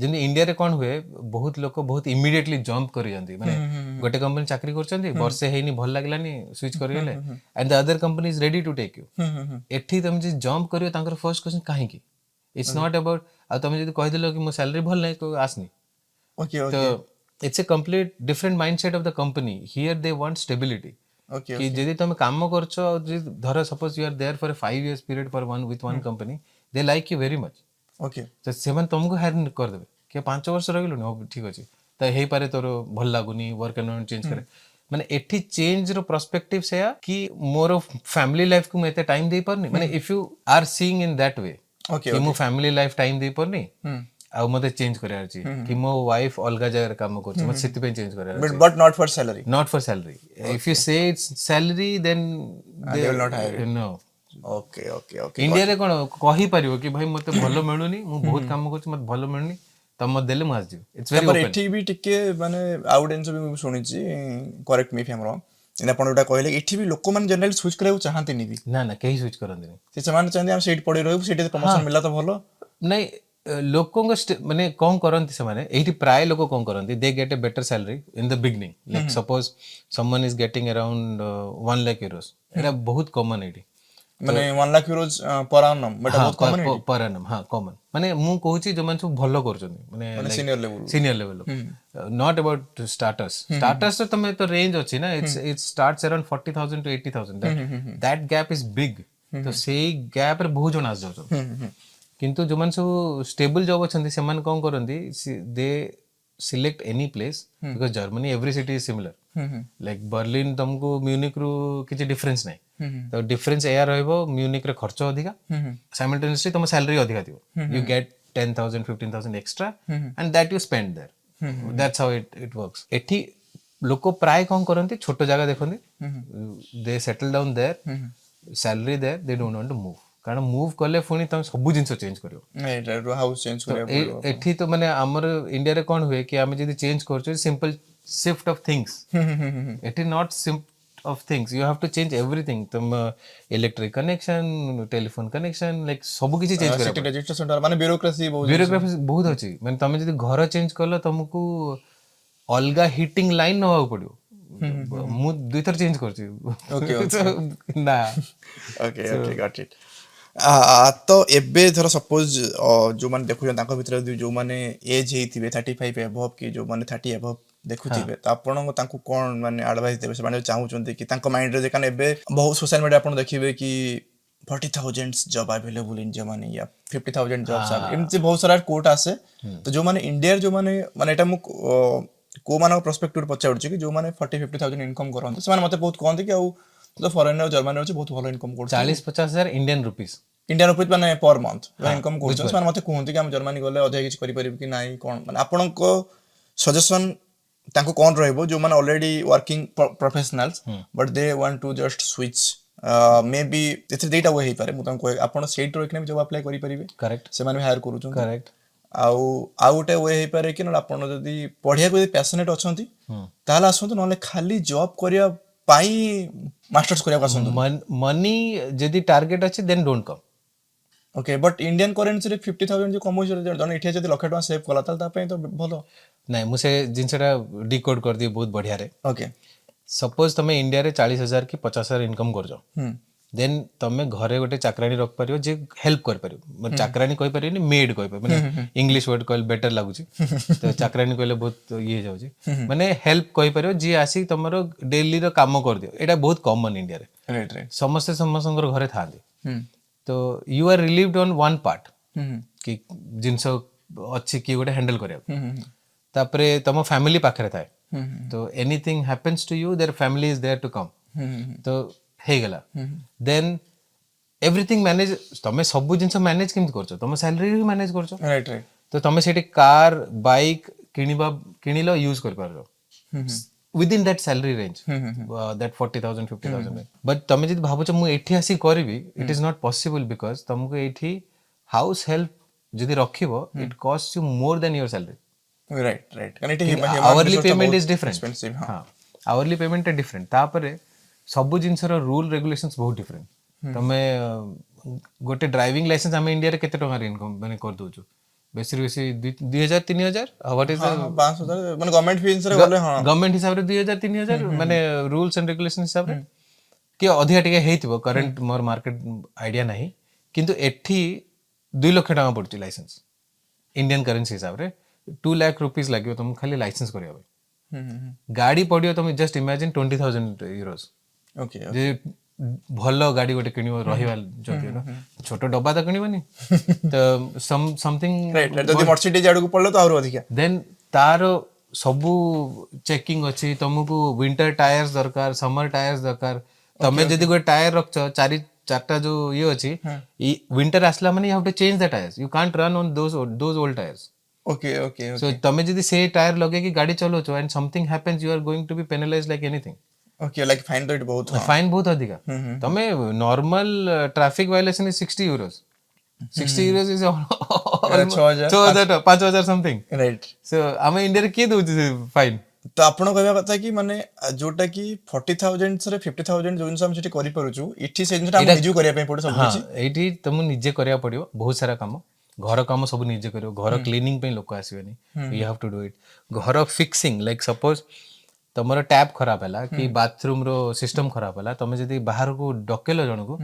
ଯେମିତି ଇଣ୍ଡିଆରେ କ'ଣ ହୁଏ ବହୁତ ଲୋକ ବହୁତ ଇମିଡିଏଟଲି ଜମ୍ପ କରିଯାନ୍ତି ମାନେ ଗୋଟେ କମ୍ପାନୀ ଚାକିରି କରୁଛନ୍ତି ବର୍ଷେ ହେଇନି ଭଲ ଲାଗିଲାନି ସୁଇଚ୍ କରିଗଲେ and the other company is ready to take you ଏଠି ତମେ ଯଦି ଜମ୍ପ କରିବ ତାଙ୍କର ଫର୍ଷ୍ଟ କ୍ୱେଶ୍ଚନ କାହିଁକି ଇଟ୍ସ ନଟ୍ ଆବାଉଟ୍ ଆଉ ତମେ ଯଦି କହିଦେଲ କି ମୋ ସାଲାରୀ ଭଲ ନାହିଁ ତ ଆସନି ଓକେ ତ it's a complete different mindset of the company here they want stability okay कि यदि तुम काम करछ धर suppose you are there for 5 years period for one with one company they like you very much okay तो semen तुमको higher कर देबे कि 5 वर्ष रहिलु न ठीक अछि त हेई पारे तोर भल लागुनी वर्क एनवायरनमेंट चेंज करे माने एठी चेंज रो पर्सपेक्टिव से कि मोर फैमिली लाइफ को मैं एते टाइम दे परनी माने if you are seeing in that way okay कि मो फैमिली लाइफ टाइम दे परनी ଆଉ ମତେ ଚେଞ୍ଜ କରିବାର ଅଛି କି ମୋ ୱାଇଫ୍ ଅଲଗା ଜାଗାରେ କାମ କରୁଛି ମତେ ସେଥିପାଇଁ ଚେଞ୍ଜ କରିବାର ଅଛି but not for salary not for salary if you say it's salary then they will not hire you no okay okay okay ଇଣ୍ଡିଆରେ କ'ଣ କହିପାରିବ କି ଭାଇ ମତେ ଭଲ ମିଳୁନି ମୁଁ ବହୁତ କାମ କରୁଛି ମତେ ଭଲ ମିଳୁନି ତମ ମତେ ଦେଲେ ମୁଁ ଆସିଯିବି ଇଟ୍ସ ଭେରି ଓପନ୍ ଏଠି ବି ଟିକେ ମାନେ ଆଉ ଜିନିଷ ବି ମୁଁ ଶୁଣିଛି କରେକ୍ଟ ମି ଇଫ୍ ଆଇ ଏମ୍ ରଙ୍ଗ ଆପଣ ଯୋଉଟା କହିଲେ ଏଠି ବି ଲୋକମାନେ ଜେନେରାଲି ସୁଇଚ୍ କରିବାକୁ ଚାହାନ୍ତିନି ବି ନା ନା କେହି ସୁଇଚ୍ କରନ୍ତିନି ସେମାନେ ଚାହାନ୍ତି ଆମେ ସେଇଠି ପଡି ରହିବୁ ସେଇଠି ପ୍ରମୋସନ ମିଳିଲା ତ ଭଲ ନାଇଁ ଲୋକଙ୍କ ମାନେ କ'ଣ କରନ୍ତି ସେମାନେ ଏଇଠି ପ୍ରାୟ ଲୋକ କ'ଣ କରନ୍ତି they get a better salary in the beginning like suppose someone is getting around 1 lakh euros ଏଇଟା ବହୁତ କମନ ଏଇଠି ମାନେ 1 lakh euros per annum but ବହୁତ କମନ per annum ହଁ କମନ ମାନେ ମୁଁ କହୁଛି ଯୋଉମାନେ ସବୁ ଭଲ କରୁଛନ୍ତି ମାନେ senior level not about starters ତମେ ତ ରେଞ୍ଜ ଅଛି ନା it's starts around 40,000 to 80,000 that gap is big ତ ସେଇ ଗ୍ୟାପରେ ବହୁତ ଜଣ ଆସିଯାଉଛନ୍ତି କିନ୍ତୁ ଯୋଉମାନେ ସବୁ ଷ୍ଟେବଲ ଜବ୍ ଅଛନ୍ତି ସେମାନେ କ'ଣ କରନ୍ତି they select any place because Germany every city is similar like Berlin ତମକୁ ମ୍ୟୁନିକ ରୁ କିଛି ଡିଫରେନ୍ସ ନାହିଁ ତ ଡିଫରେନ୍ସ ଏୟା ରହିବ ମ୍ୟୁନିକ ରେ ଖର୍ଚ୍ଚ ଅଧିକା ସାଇମଲ୍ଟେନିୟସଲି ତମ ସାଲାରୀ ଅଧିକା ଥିବ you get 10,000 15,000 extra and that you spend there that's how it works ଏଠି ଲୋକ ପ୍ରାୟ କ'ଣ କରନ୍ତି ଛୋଟ ଜାଗା ଦେଖନ୍ତି they settle down there salary there they don't want to move କାରଣ ମୁଭ୍ କଲେ ପୁଣି ତମେ ସବୁ ଜିନିଷ ଚେଞ୍ଜ କରିବ ଏଠି ତ ମାନେ ଆମର ଇଣ୍ଡିଆରେ କ'ଣ ହୁଏ କି ଆମେ ଯଦି ଚେଞ୍ଜ କରୁଛୁ ସିମ୍ପଲ ସିଫ୍ଟ ଅଫ ଥିଙ୍ଗସ୍ ଏଠି not shift of things you have to change everything ତମ electric connection telephone connection like ସବୁ କିଛି ଚେଞ୍ଜ କରିବା ମାନେ ବ୍ୟୁରୋକ୍ରାସି ବହୁତ ଅଛି ମାନେ ତମେ ଯଦି ଘର ଚେଞ୍ଜ କଲ ତମକୁ ଅଲଗା ହିଟିଂ ଲାଇନ ନେବାକୁ ପଡିବ ମୁଁ 2 ଥର ଚେଞ୍ଜ କରୁଛି ନା ଓକେ ଓକେ ଗଟ୍ ଇଟ୍ ତ ଏବେ ଧର ସପୋଜ ଯୋଉମାନେ ଦେଖୁଛନ୍ତି ତାଙ୍କ ଭିତରେ ଯୋଉମାନେ ଏଜ୍ ହେଇଥିବେ 35 ଏଭବ୍ କି ଯୋଉମାନେ 30 ଏଭବ୍ ଦେଖୁଥିବେ ତ ଆପଣ ତାଙ୍କୁ କ'ଣ ମାନେ ଆଡଭାଇସ୍ ଦେବେ ସେମାନେ ଚାହୁଁଛନ୍ତି କି ତାଙ୍କ ମାଇଣ୍ଡରେ କାରଣ ଏବେ ବହୁତ ସୋସିଆଲ ମିଡ଼ିଆ ଆପଣ ଦେଖିବେ କି 40,000 job available in Germany yeah 50,000 Jobs ଏମିତି ବହୁତ ସାରା କୋଟ୍ ଆସେ ତ ଯୋଉମାନେ ଇଣ୍ଡିଆରେ ଯୋଉମାନେ ମାନେ ଏଇଟା ମୁଁ କୋଉମାନଙ୍କ ପର୍ସପେକ୍ଟିଭରେ ପଚାରୁଛି କି ଯୋଉମାନେ 40-50,000 ଇନକମ୍ କରନ୍ତି ସେମାନେ ମତେ ବହୁତ କହନ୍ତି କି ଆଉ ଫରେନ୍ ଜର୍ମାନୀ ଅଛି ବହୁତ ଭଲ ଇନକମ୍ କରୁଛି 40-50,000 ଇଣ୍ଡିଆନ ରୁପିସ୍ ମାନେ ପର ମନ୍ଥ ଇନକମ୍ କରୁଛନ୍ତି ସେମାନେ ମତେ କୁହନ୍ତି କି ଆମେ ଜର୍ମାନୀ ଗଲେ ଅଧିକ କିଛି କରିପାରିବୁ କି ନାହିଁ କ'ଣ ମାନେ ଆପଣଙ୍କ ସଜେସନ ତାଙ୍କୁ କ'ଣ ରହିବ ଯୋଉମାନେ already working professionals but they want to just switch maybe ଏଥିରେ ଦୁଇଟା ୱେ ହେଇପାରେ ମୁଁ ତାଙ୍କୁ ଆପଣ ସେଇଠୁ ରହିକିନା ବି ଜବ୍ ଆପ୍ଲାଏ କରିପାରିବେ କରେକ୍ଟ ସେମାନେ ବି ହାୟାର କରୁଛନ୍ତି କରେକ୍ଟ ଆଉ ଗୋଟେ ୱେ ହେଇପାରେ କି ନା ଆପଣ ଯଦି ପଢିବାକୁ ଯଦି ପ୍ୟାସନେଟ୍ ଅଛନ୍ତି ତାହେଲେ ଆସନ୍ତୁ, ନହେଲେ ଖାଲି ଜବ୍ କରିବା ପାଇଁ ମାଷ୍ଟର୍ସ କରିବାକୁ ଆସନ୍ତୁ। ମନି ଯଦି ଟାର୍ଗେଟ ଅଛି then don't come. Okay, but Indian କରେନ୍ସିରେ 50,000 ଯୋଉ କମଉଛି, ଜଣେ ଏଠି ଯଦି ଲକ୍ଷେ ଟଙ୍କା ସେଭ୍ କଲା ତାହେଲେ ତା ପାଇଁ ତ ଭଲ। ନାଇଁ ମୁଁ ସେ ଜିନିଷଟା ଡିକୋଡ୍ କରିଦିଏ ବହୁତ ବଢିଆରେ। ଓକେ। ସପୋଜ ତମେ ଇଣ୍ଡିଆରେ 40,000 କି 50,000 ଇନକମ୍ କରୁଛ, ଦେନ୍ ତମେ ଘରେ ଗୋଟେ ଚାକରାଣୀ ରଖିପାରିବ ଯେ ହେଲ୍ପ କରିପାରିବ। ଚାକରାଣୀ କହିପାରିବନି, ମେଡ୍ କହିପାରିବ, ମାନେ ଇଂଲିଶ ୱାର୍ଡ କହିଲେ ବେଟର ଲାଗୁଛି, ତ ଚାକରାଣୀ କହିଲେ ବହୁତ ଇଏ ହେଇଯାଉଛି, ମାନେ ହେଲ୍ପ କହିପାରିବ ଯିଏ ଆସିକି ତମର ଡେଲିର କାମ କରିଦିଅ। ଏଇଟା ବହୁତ କମନ ଇଣ୍ଡିଆରେ, ରାଇଟ୍ ରାଇଟ୍। ସମସ୍ତେ ସମସ୍ତଙ୍କର ଘରେ ଥାଆନ୍ତି। ତ you are relieved on one part, କି ଜିନିଷ ଅଛି କି ଗୋଟେ ହ୍ୟାଣ୍ଡେଲ କରିବାକୁ, ତାପରେ ତମ ଫ୍ୟାମିଲି ପାଖରେ ଥାଏ, ତ anything happens to you their family is there to come, ତ ହେଇଗଲା। ଦେନ୍ ଏଭ୍ରିଥିଙ୍ଗ ମ୍ୟାନେଜ, ତମେ ସବୁ ଜିନିଷ ମ୍ୟାନେଜ କେମିତି କରୁଛ, ତମ ସାଲାରୀ ବି ମ୍ୟାନେଜ କରୁଛ, ରାଇଟ୍ ରାଇଟ୍। ତ ତମେ ସେଠି କାର୍ ବାଇକ୍ କିଣିଲ ୟୁଜ କରିପାରୁଛ within that salary range, that 40,000 50,000 range. But ତମେ ଯଦି ଭାବୁଛ ମୁଁ ଏଠି ଆସି କରିବି, it is not possible, because ତମକୁ ଏଠି ହାଉସ ହେଲ୍ପ ଯଦି ରଖିବ, it costs you more than your salary. Right right, କାରଣ ଏଠି ଆୱାରଲି ପେମେଣ୍ଟ ଇଜ ଡିଫରେଣ୍ଟ। ଏକ୍ସପେନ୍ସିଭ୍। ହଁ, ଆୱାରଲି ପେମେଣ୍ଟ ଟା ଡିଫରେଣ୍ଟ। ତାପରେ ସବୁ ଜିନିଷର ରୁଲ ରେଗୁଲେସନ୍ସ ବହୁତ ଡିଫରେଣ୍ଟ। ତମେ ଗୋଟେ ଡ୍ରାଇଭିଂ ଲାଇସେନ୍ସ ଆମେ ଇଣ୍ଡିଆରେ କେତେ ଟଙ୍କାରେ ଇନକମ୍ ମାନେ କରିଦଉଛୁ, ବେଶୀରୁ ବେଶୀ 2,000 3,000, ହ୍ୱାଟ ଇଜ 5,000 ମାନେ ଗଭର୍ଣ୍ଣମେଣ୍ଟ ଫି ହିସାବରେ ଗଲେ, ହଁ ଗଭର୍ଣ୍ଣମେଣ୍ଟ ହିସାବରେ 2,000 3,000, ମାନେ ରୁଲ୍ସ ଆଣ୍ଡ ରେଗୁଲେସନ ହିସାବରେ କି ଅଧିକା ଟିକେ ହେଇଥିବ, କରେଣ୍ଟ ମୋର ମାର୍କେଟ ଆଇଡିଆ ନାହିଁ, କିନ୍ତୁ ଏଠି 2 ଲକ୍ଷ ଟଙ୍କା ପଡୁଛି ଲାଇସେନ୍ସ ଇଣ୍ଡିଆନ କରେନ୍ସି ହିସାବରେ। 2 ଲାख रुपीज ଲାଗିବ ତମକୁ ଖାଲି ଲାଇସେନ୍ସ କରିବା ପାଇଁ। ଗାଡି ପଡିବ, ତମେ ଜଷ୍ଟ ଇମାଜିନ 20,000 euros। ଓକେ। ଯେ ଭଲ ଗାଡି ଗୋଟେ କିଣିବ, ରହିବା ଯଦି ଛୋଟ ଡବା ତ କିଣିବନି, ତ ସମଥିଙ୍ଗ, ରାଇଟ୍ ରାଇଟ୍। ଯଦି ମର୍ସିଡିଜ୍ ଆଡକୁ ପଡିଲେ ତ ଆହୁରି ଅଧିକା। ଦେନ୍ ତାର ସବୁ ଚେକିଂ ଅଛି, ତମକୁ ୱିଣ୍ଟର ଟାୟାର୍ସ ଦରକାର, ସମର ଟାୟାର୍ସ ଦରକାର। ତମେ ଯଦି ଗୋଟେ ଟାୟାର ରଖଛ, 4ଟା ଯୋଉ ଇଏ ଅଛି, ୱିଣ୍ଟର ଆସିଲା ମାନେ you have to change the tyres, you can't run on those old tyres. Okay okay so ତମେ ଯଦି ସେ ଟାୟାର ଲଗେଇକି ଗାଡି ଚଲଉଛ and something happens, you are going to be penalized like anything. Okay, like fine rate ବହୁତ। Fine बहुत अधिका। तमे normal traffic violation is 60 euros। 60 euros is 6,000 5,000 something. Right. So आमे इंडिया रे के दउछ फाइन। ତ ଆପଣ କହିବା କଥା କି ମାନେ ଯୋଉଟା କି 40,000 ରେ 50,000 ଯୋଉ ଜିନିଷ ଆମେ ସେଠି କରିପାରୁଛୁ, ଏଠି ସେ ଜିନିଷଟା ଆମେ ନିଜକୁ କରିବା ପାଇଁ ପଡେ ସବୁ हाँ, କିଛି। एठी तुम निजे करिया पड़ियो बहुत सारा काम। घर काम सब निजे करियो, घर क्लीनिंग पे लोक आसीबेनी, you have to do it. घर फिक्सिंग, लाइक सपोज तमरो टैप खराब हैला कि बाथरूम रो सिस्टम खराब हैला, तमे जदी बाहर को डकेलो जण को,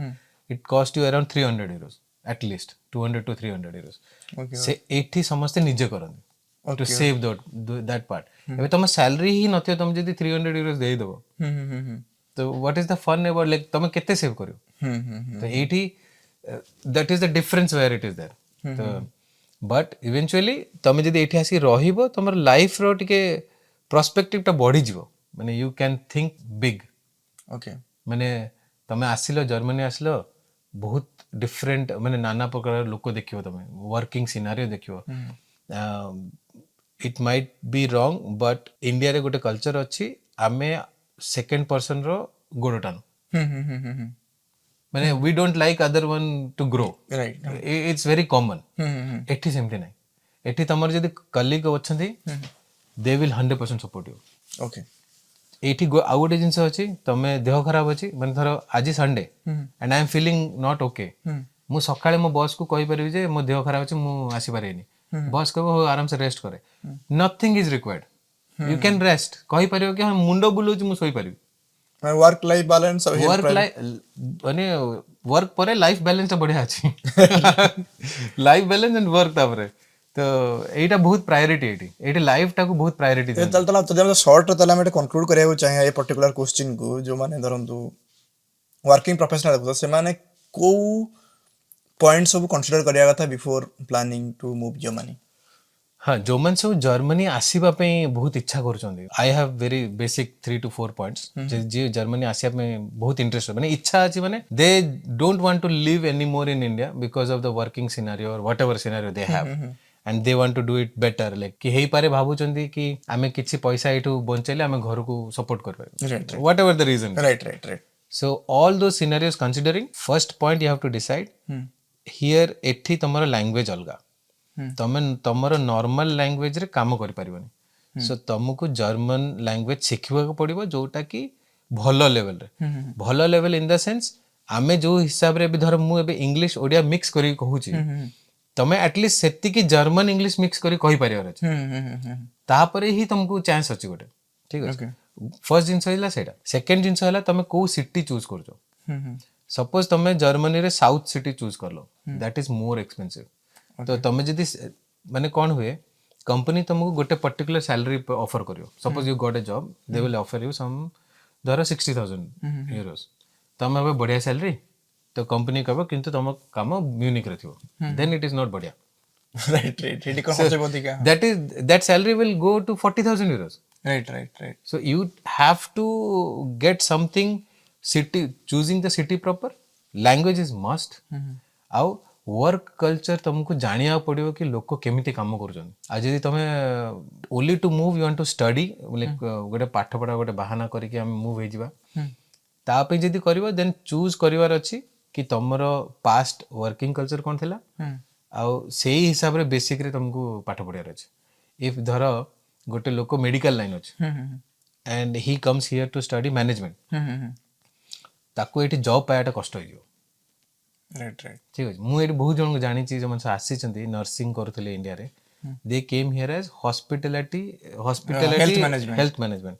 it cost you around 300 euros at least, 200 to 300 euros। से एठी समस्त निजे करन टू सेव दैट पार्ट। एबे तम सैलरी ही नथियो, तुम जदी 300 euros देई देबो, तो what is the fun about, like तमे केते सेव करियो। तो एठी that is the difference where it is there. तो बट इवेंचुअली तमे जदी एठी आसी रहिबो, तमर लाइफ रो टिके पर्सपेक्टिव टा बढ़ी जिवो, माने you can think big. Okay. माने तमे आसिलो, जर्मनी आसिलो, बहुत डिफरेंट, माने नाना प्रकार लोक देखियो, तमे वर्किंग सिनारियो देखियो। It might be wrong, but India रे गोटे कल्चर अछि, आमे सेकंड पर्सन रो गोड़ टानु, माने we don't like other one to grow. Right. It's very common. एठी सेमती नाही। एठी तमर जदी कलीग अछंती, they will 100% support you. Okay. एठी आउ गोटे जिनस अछि, तमे देह खराब अछि, माने धरो आज Sunday and I am feeling not okay, मु सकाळे मो बॉस को कहि परिबि जे मो देह खराब अछि, मु आसी पारेनी। बॉस कहबो हो आराम से रेस्ट करे, nothing is required, you can rest. कहि परिबो कि मुंडो बुलोची, मु सोई परिबि। Work life balance, work life माने वर्क परे लाइफ बैलेंस बढ़िया अछि। लाइफ बैलेंस एंड वर्क तापरे, तो एटा बहुत प्रायोरिटी, एटी लाइफ टा को बहुत प्रायोरिटी दे। चल तला तो शॉर्ट तला हम कंक्लूड करिया चाहिए ए पर्टिकुलर क्वेश्चन को, जो माने धरंतु वर्किंग प्रोफेशनल देखो, से माने को पॉइंट सब कंसीडर करिया कथा before planning to move Germany. हाँ, जो मन सब जर्मनी आसीबा पे बहुत इच्छा करूछंदी, I have very basic 3 to 4 points जे जर्मनी आसिया पे बहुत इंटरेस्ट, माने इच्छा अछि, माने they don't want to live any more in India because of the working scenario और whatever scenario they have, and they want to do it better. Like कि हेई पारे भाबुचंदी कि आमे किछि पैसा एठू बंचैले आमे घर को सपोर्ट कर पाए, whatever the reason. Right. So all those scenarios considering, first point you have to decide here, एठी तमरो लैंग्वेज अलगा, ତମେ ତମର ନର୍ମାଲ ଲାଙ୍ଗୁଏଜ ରେ କାମ କରିପାରିବନି। ସୋ ତମକୁ ଜର୍ମାନ ଲାଙ୍ଗୁଏଜ ଶିଖିବାକୁ ପଡିବ, ଯୋଉଟା କି ଭଲ ଲେଭେଲରେ। ଭଲ ଲେଭେଲ ଇନ ଦ ସେନ୍ସ ଆମେ ଯୋଉ ହିସାବରେ ଏବେ ଧର ମୁଁ ଏବେ ଇଂଲିଶ ଓଡିଆ ମିକ୍ସ କରିକି କହୁଛି, ତମେ ଆଟଲିଷ୍ଟ ସେତିକି ଜର୍ମାନ ଇଂଲିଶ ମିକ୍ସ କରି କହିପାରିବାର ଅଛି। ତାପରେ ହିଁ ତମକୁ ଚାନ୍ସ ଅଛି ଗୋଟେ। ଠିକ ଅଛି, ଫର୍ଷ୍ଟ ଜିନିଷ ହେଲା ସେଇଟା। ସେକେଣ୍ଡ ଜିନିଷ ହେଲା ତମେ କୋଉ ସିଟି ଚୁଜ କରୁଛ। ସପୋଜ ତମେ ଜର୍ମାନୀରେ ସାଉଥ ସିଟି ଚୁଜ କଲ, ଦ୍ୟାଟ ଇଜ ମୋର ଏକ୍ସପେନ୍ସିଭ। ତ ତମେ ଯଦି ମାନେ କଣ ହୁଏ, कंपनी तुमको गोटे पर्टिकुलर सैलरी ऑफर करियो। Suppose you got a job, they will offer you some धर 60,000 euros। तुम अब बढ़िया सैलरी, तो कंपनी कहबो किंतु तुम काम म्यूनिक रे थिबो, देन इट इज नॉट बढ़िया। राइट राइट रेडी को खर्च बहुत का that salary will go to 40,000 euros। Right so you have to get something city, choosing the city proper, language is must। ଆଉ वर्क कल्चर तुमको जानिया पड़ियो कि लोक केमिति काम करूछन। आज यदि तमे only to move you want to study, like गोटे पाठ पढ़ा गोटे बहाना करिकि हम मूव हे जिबा, ता पे यदि करबो देन चूज करिवार अछि कि तमरो पास्ट वर्किंग कल्चर कोन थिला, आउ सेही हिसाब रे बेसिक रे तुमको पाठ पढ़ियार अछि। इफ धर गोटे लोक मेडिकल लाइन अछि and he comes here to study management, ताको एठी जॉब पायाटा कष्ट होइयो। राइट राइट ठीक अछि, मु एठी बहुत जन को जानि छि जे मन आसी छथि नर्सिंग करथले इंडिया रे, they came here as hospitality health management,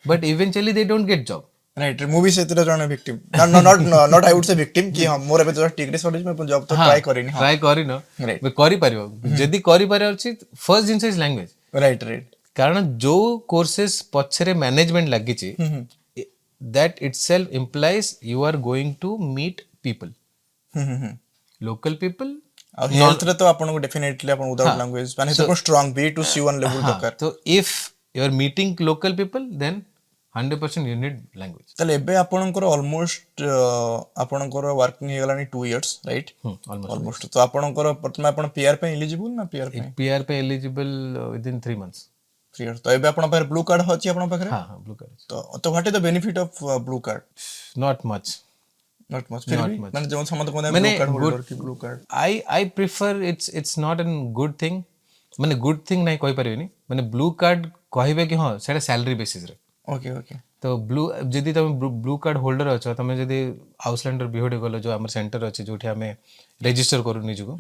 but eventually they don't get job. Right मूवी से तेरा जने victim not I would say victim कि हम मोर एबे तो डिग्री सॉरी मैं जॉब तो ट्राई करिनी। ट्राई करिनो, बे करि परियो जदी करि परियो अछि। फर्स्ट जिंस इज लैंग्वेज। राइट राइट कारण जो कोर्सेस पछरे मैनेजमेंट लागि छि, that itself implies you are going to meet people, local people. और हेल्थ रे तो आपन को डेफिनेटली आपन विदाउट लैंग्वेज माने तो स्ट्रांग B2C1 लेवल दरकार। तो if you are meeting local people then 100% you need language। तले एबे आपनकर ऑलमोस्ट आपनकर वर्किंग हे गलानी 2 इयर्स राइट ऑलमोस्ट। तो आपनकर प्रथम आपन पीआर पे एलिजिबल ना पीआर पे एलिजिबल विदिन 3 months। 3 इयर्स तो एबे आपन पर ब्लू कार्ड होची आपन पाखरे। हां ब्लू कार्ड। तो what is the benefit of blue card? Not much फिर भी माने जो समझ को ब्लू कार्ड होल्डर की blue card I prefer it's not an good thing. माने गुड थिंग नहीं कहि परिबेनी, माने ब्लू कार्ड कहबे कि हां सेटा सैलरी बेसिस रे। ओके ओके तो ब्लू जदि तुम ब्लू कार्ड होल्डर अच्छ, तुम जदि आउसलैंडर बिहोडी गलो जो हमर सेंटर अच्छे जो हमें रजिस्टर करू निजको,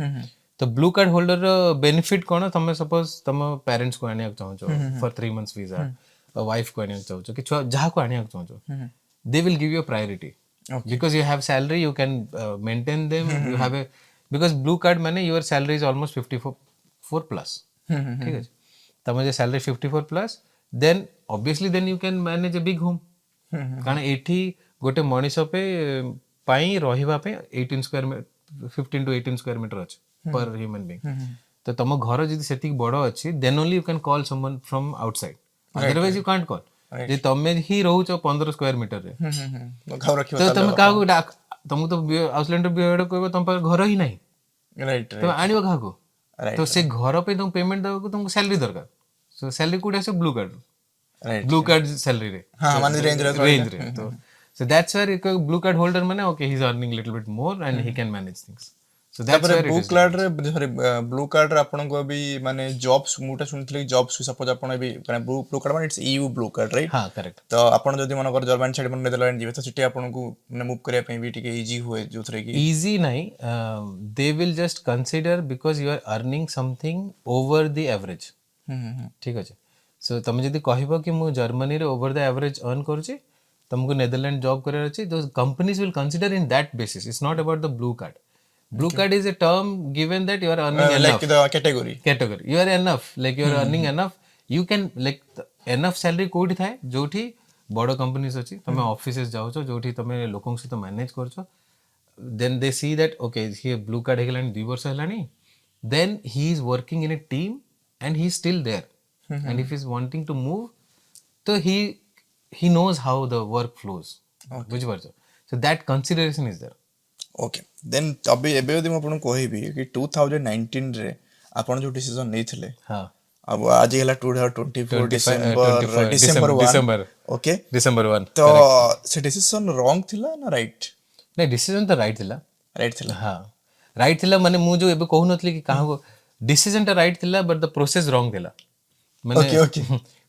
तो ब्लू कार्ड होल्डर बेनिफिट कोन? तुम सपोज तुम पेरेंट्स को आनिया चाहो फॉर 3 months वीजा, वाइफ को आनिया चाहो कि जहा को आनिया चाहो, they will give you priority because you have salary, you can maintain them, you have a because blue card माने your salary is almost 54 plus. ठीक है, तुम जे salary 54 plus, then obviously then you can manage a big home। कारण एठी गोटे मनीष पे पाई रहिबा पे 15 to 18 स्क्वायर मीटर अछि पर ह्यूमन बीइंग। तो तुम घर जदि सेति बड़ अछि, then only you can call someone from outside, otherwise you can't call. जे तमे ही रहउछ 15 स्क्वायर मीटर रे, घर रखियो तो तुम काहू तुमको तो आउसलैंडर बिहेड कहबो तुम पर घर ही नहीं। राइट तो आनियो काहू, तो से घर पे तुम पेमेंट देबो, तुमको सैलरी दरकार। सो सैलरी कोड आसे blue card, blue card salary रे, हां माने रेंज रे। तो so that's where एक ब्लू कार्ड होल्डर माने okay he is earning little bit more and he can manage things. So that's where blue card रे sorry blue card रे आपन को भी माने जॉब्स मुटा सुनथले जॉब्स सपोज आपन भी ब्लू कार्ड माने it's EU blue card right. हां करेक्ट। तो आपन जदी मन कर जर्मन साइड मन नेदरलैंड जिवे तो सिटी आपन को माने मूव करे पे भी टिके इजी होए जोथरे की इजी नहीं, they will just consider because you are earning something over the average. ठीक अछि। सो तुम जदि कहबो कि मु जर्मनी रे ओवर द एवरेज अर्न करूची, तुमको नेदरलैंड जॉब करे अछि, दो companies will consider in that basis. It's not about the blue card. Blue card is a term given that you are earning enough, like the category you are enough, like you are earning enough, you can like enough salary कोठी थाए जोठी बड़ companies अछि, तुम offices जाउछो जोठी तुम लोकन से तो manage करछो, then they see that okay he blue card हे गेलानी 2 वर्ष हेलानी, then he is working in a team and he is still there, and if he is wanting to move, so he knows how the work flows। बुझ परछो, so that consideration is there। Okay then अभी एबे यदि म आपन कहबी कि 2019 रे आपन जो डिसीजन नेथिले, हां अब आज हेला 2024 डिसेंबर 1 ओके डिसेंबर 1, तो से डिसीजन रॉन्ग थिला ना राइट? नहीं डिसीजन तो राइट थिला। राइट थिला। हाँ राइट थिला, माने मु जो एबे कहू नथली कि काहा को डिसीजन टा राइट थिला बट द प्रोसेस रॉन्ग थिला Okay, okay.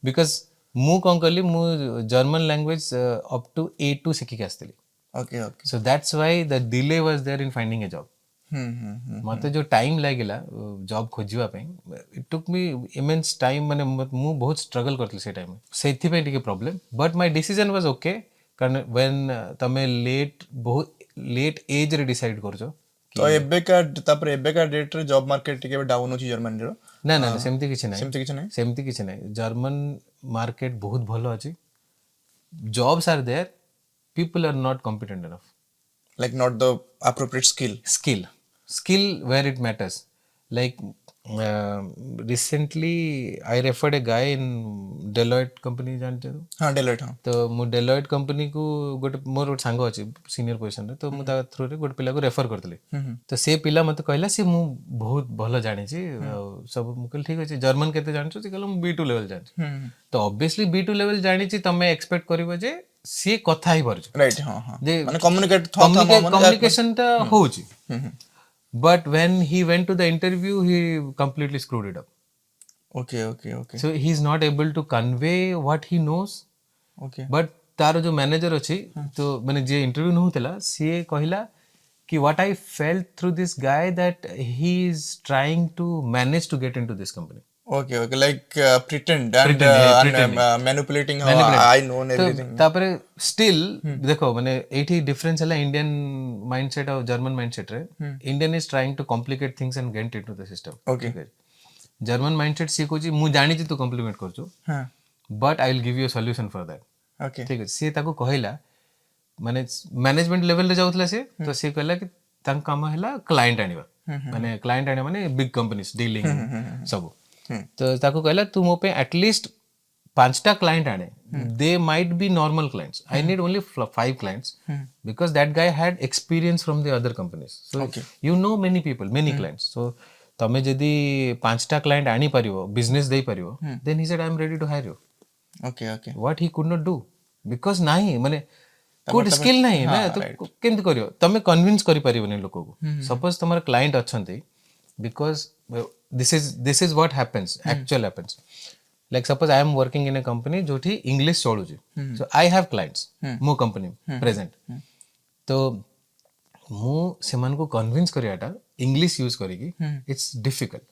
बिकॉज मु कौन कली मु German language up to A2 सिखिक आसली Okay, okay. So that's why the delay was there in finding a job मते जो टाइम लागिला जॉब खोजिबा पे it took me immense time माने मु बहुत स्ट्रगल करथि से टाइम सेथि पे टिके problem but my decision was okay कारण व्हेन तमे बहुत लेट एज रे डिसाइड करजो तो एबेका तापर एबेका डेट रे जॉब मार्केट टिके डाउन होची जर्मनी रो ना ना सेमती किछि नै सेमती किछ नै सेमती किछि नै जर्मन मार्केट बहुत भलो अछि jobs are there people are not competent enough like not the appropriate skill where it matters like recently I referred a guy in Deloitte company जानते हो हां डेलोइट हां तो मु Deloitte company को गोटे मोर गोटे सांग अछि सीनियर पोजीशन रे तो मु ता थ्रू रे गोटे पिला को रेफर करतली तो से पिला मते कहला से मु बहुत भलो जानि छी सब मु कहल ठीक अछि जर्मन केते जानछो से कहला मु B2 लेवल जानछि तो ऑब्वियसली B2 लेवल जानि छी तमे एक्सपेक्ट करिवो जे से कथा ही परछ राइट हां हां जे माने कम्युनिकेट कम्युनिकेशन ता होउची but when he went to the interview he completely screwed it up okay okay okay so he's not able to convey what he knows okay but तार जो मैनेजर अछि तो माने जे इंटरव्यू न होतला से कहिला कि what I felt through this guy that he is trying to manage to get into this company okay okay like pretend and manipulating how I know everything तापरे स्टिल देखो माने एठी डिफरेंस हला इंडियन माइंडसेट और German mindset रे Indian is trying to complicate things and get into the system okay German mindset सिको जी मु जानि छी तू कॉम्प्लीमेंट करछु हां but I will give you a solution for that okay ठीक है से ताको कहला माने मैनेजमेंट लेवल रे जाउतला से तो से कहला कि तां काम हला क्लाइंट आनिबा माने क्लाइंट आनिबा माने बिग कंपनीज डीलिंग सब तो ताको कहला तू मो पे एटलीस्ट 5टा क्लाइंट आने they might be normal clients I need only 5 clients because that guy had experience from the other companies so you know many people many clients so तमे जदी 5टा क्लाइंट आनी परिवो बिजनेस देई परिवो then he said I am ready to hire you okay okay what he could not do because नाही माने good skill नाही ना तो केमति करियो तमे कन्विंस करि परिबोनी लोक को सपोज तमर क्लाइंट अछंती because this is what happens actual happens like suppose I am working in a company जोठी इंग्लिश चलुची so I have clients मो कंपनी प्रेजेंट तो मु सेमान को कन्विंस करियाटा इंग्लिश यूज करिकी इट्स डिफिकल्ट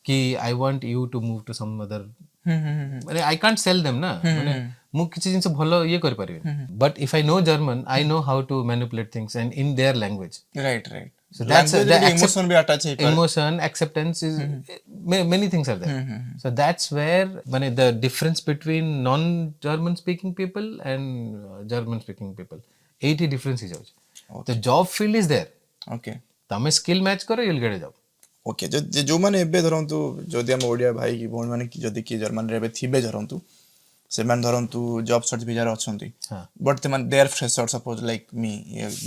कि I want you to move to some other माने आई कांट सेल देम ना माने मु किछि जिंस भलो ये कर परिबे but if I know German I know how to manipulate things and in their language right right so that's the emotion भी attach है emotion acceptance is many things are there so that's where when the difference between non German speaking people and German speaking people 80 difference is the job field is there okay तमे skill match करो you'll get a job okay जो माने एबे धरंतु जदि हम ओडिया भाई की bone माने कि जदि कि जर्मन रे एबे थिबे धरंतु से मान धरंतु जॉब सर्च वीजा रे अछंती बट ते मान there fresher suppose like me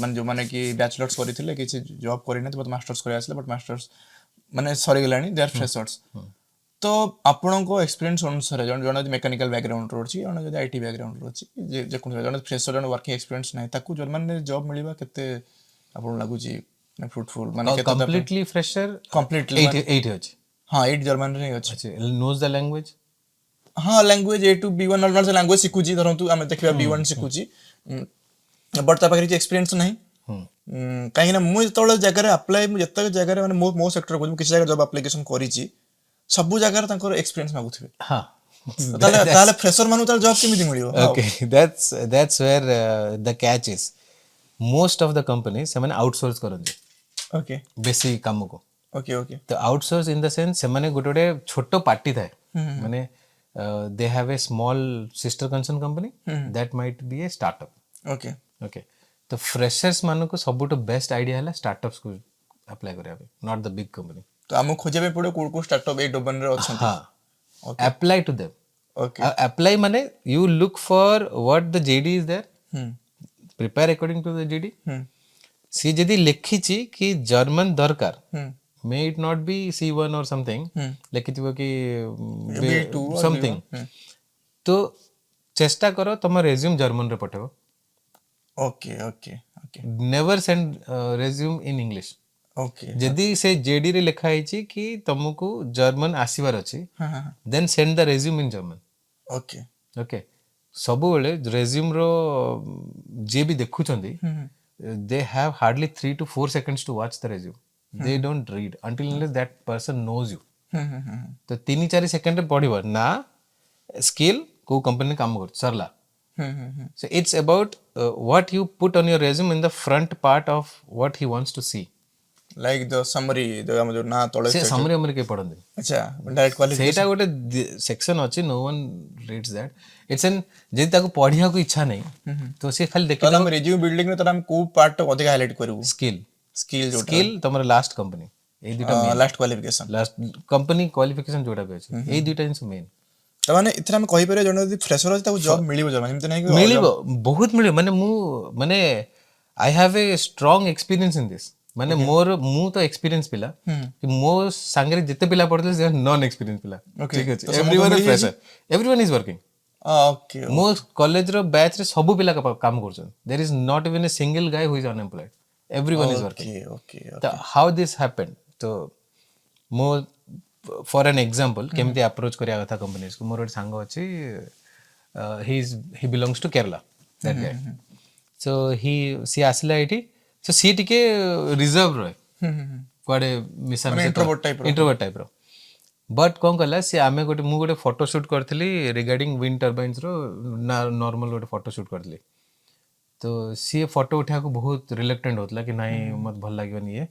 मान जो माने कि बैचलर्स करिथिले कि जॉब करिना बट मास्टर्स करि आसले बट मास्टर्स माने सरी गेलानी देयर फ्रेशर्स तो आपन को एक्सपीरियंस अनुसार जन जन मैकेनिकल बैकग्राउंड रो छी जन जदि आईटी बैकग्राउंड रो छी जे कोन जन फ्रेशर जन वर्किंग एक्सपीरियंस नै ताकू जर्मन रे जॉब मिलिबा केते आपन लागु छी फ्रूटफुल माने केते completely fresher कंप्लीटली 8 अछि हां 8 जर्मन रे अछि अच्छा knows the language हाँ language A to B1 normal से लैंग्वेज सिखुची धरंतु आमे देखिबा B1 सिखुची बट ता पाखरि एक्सपीरियंस नाही काहे ना मु जतोले जगह रे अप्लाई मु जतक जगह रे माने मो सेक्टर को किसी जगह जॉब एप्लीकेशन करिची सब जगह रे तांकर एक्सपीरियंस मागुथिबे हां ताले फ्रेशर मानु ताल जॉब केमिति मिलियो okay that's where the catch is most of the companies ସେମାନେ आउटसोर्स करନ୍ତି ओके बेसी काम को ओके ओके तो आउटसोर्स इन द सेंस ସେମାନେ गोटे छोटो पार्टी थाए माने they have a small sister concern company that might be a startup okay okay तो freshers मानो को सबुटो बेस्ट आइडिया हला स्टार्टअप्स को अप्लाई करिया नॉट द बिग कंपनी तो हमो खोजेबे पड़ो को स्टार्टअप ए डोबन रे अछन हां apply to them okay apply माने you look for what the JD is there prepare according to the JD सी जदी लिखिची कि जर्मन दरकार may it not be C1 or something लिखिथिबो कि B2 something तो चेष्टा करो तुम रेज्यूम जर्मन रे पठेबो okay okay okay never send resume in English okay जदि से जेडी रे लिखा है कि तुमको जर्मन आसीबार अछि हाँ हाँ then send the resume in German okay okay सब बेले रेज्यूम रो जे भी देखुछंदी they have hardly 3 to 4 seconds to watch the resume. They don't read until unless that person knows you. तो 3-4 सेकंड रे पढ़िबो ना स्किल को कंपनी काम कर सरला. So it's about what you put on your resume in the front part of what he wants to see. Like the summary the हम जो ना तळे से समरी हमरे के पढ़ंदी. अच्छा डायरेक्ट क्वालिफिकेशन सेटा गोटे सेक्शन अछि no one reads that. It's an जे ताको पढ़िया को इच्छा नहीं तो से खाली देखि तो हम रिज्यूम बिल्डिंग में तो हम को पार्ट अधिक हाईलाइट करबो स्किल स्किल जो स्किल तमर लास्ट कंपनी ए दुटा last qualification last company qualification जोटा भी अछि ए दुटा जिंस मेन तो माने इथरा हम कहि परे जण जदी फ्रेशर अछि ताको जॉब मिलिबो जमा एमते नाही कि मिलिबो बहुत मिलिबो माने मु माने आई have a strong experience in this माने मोर मु तो एक्सपीरियंस पिला कि मो सांगरे जते पिला पड़ले से नॉन एक्सपीरियंस पिला ठीक अछि everyone is fresher everyone is working okay मो कॉलेज रो बैच रे सब पिला काम करछन there is not even a single guy who is unemployed everyone is working okay तो हाउ दिस हैपेंड तो मो फॉर एन एग्जांपल केमती अप्रोच करिया कथा कंपनीज को मोर एक सांग अछि he belongs to Kerala that guy so सी आसला एठी सो सी टिके रिजर्व रहे कुआडे मिसा इंट्रोवर्ट टाइप रो बट कोन कला सी आमे गोटे मु गोटे फोटो शूट करथली रिगार्डिंग विंड टर्बाइन्स रो नॉर्मल गोटे फोटो शूट करथली तो सी फोटो उठा को बहुत रिलेक्टेंट होतला कि नहीं मत भल लागबनी ये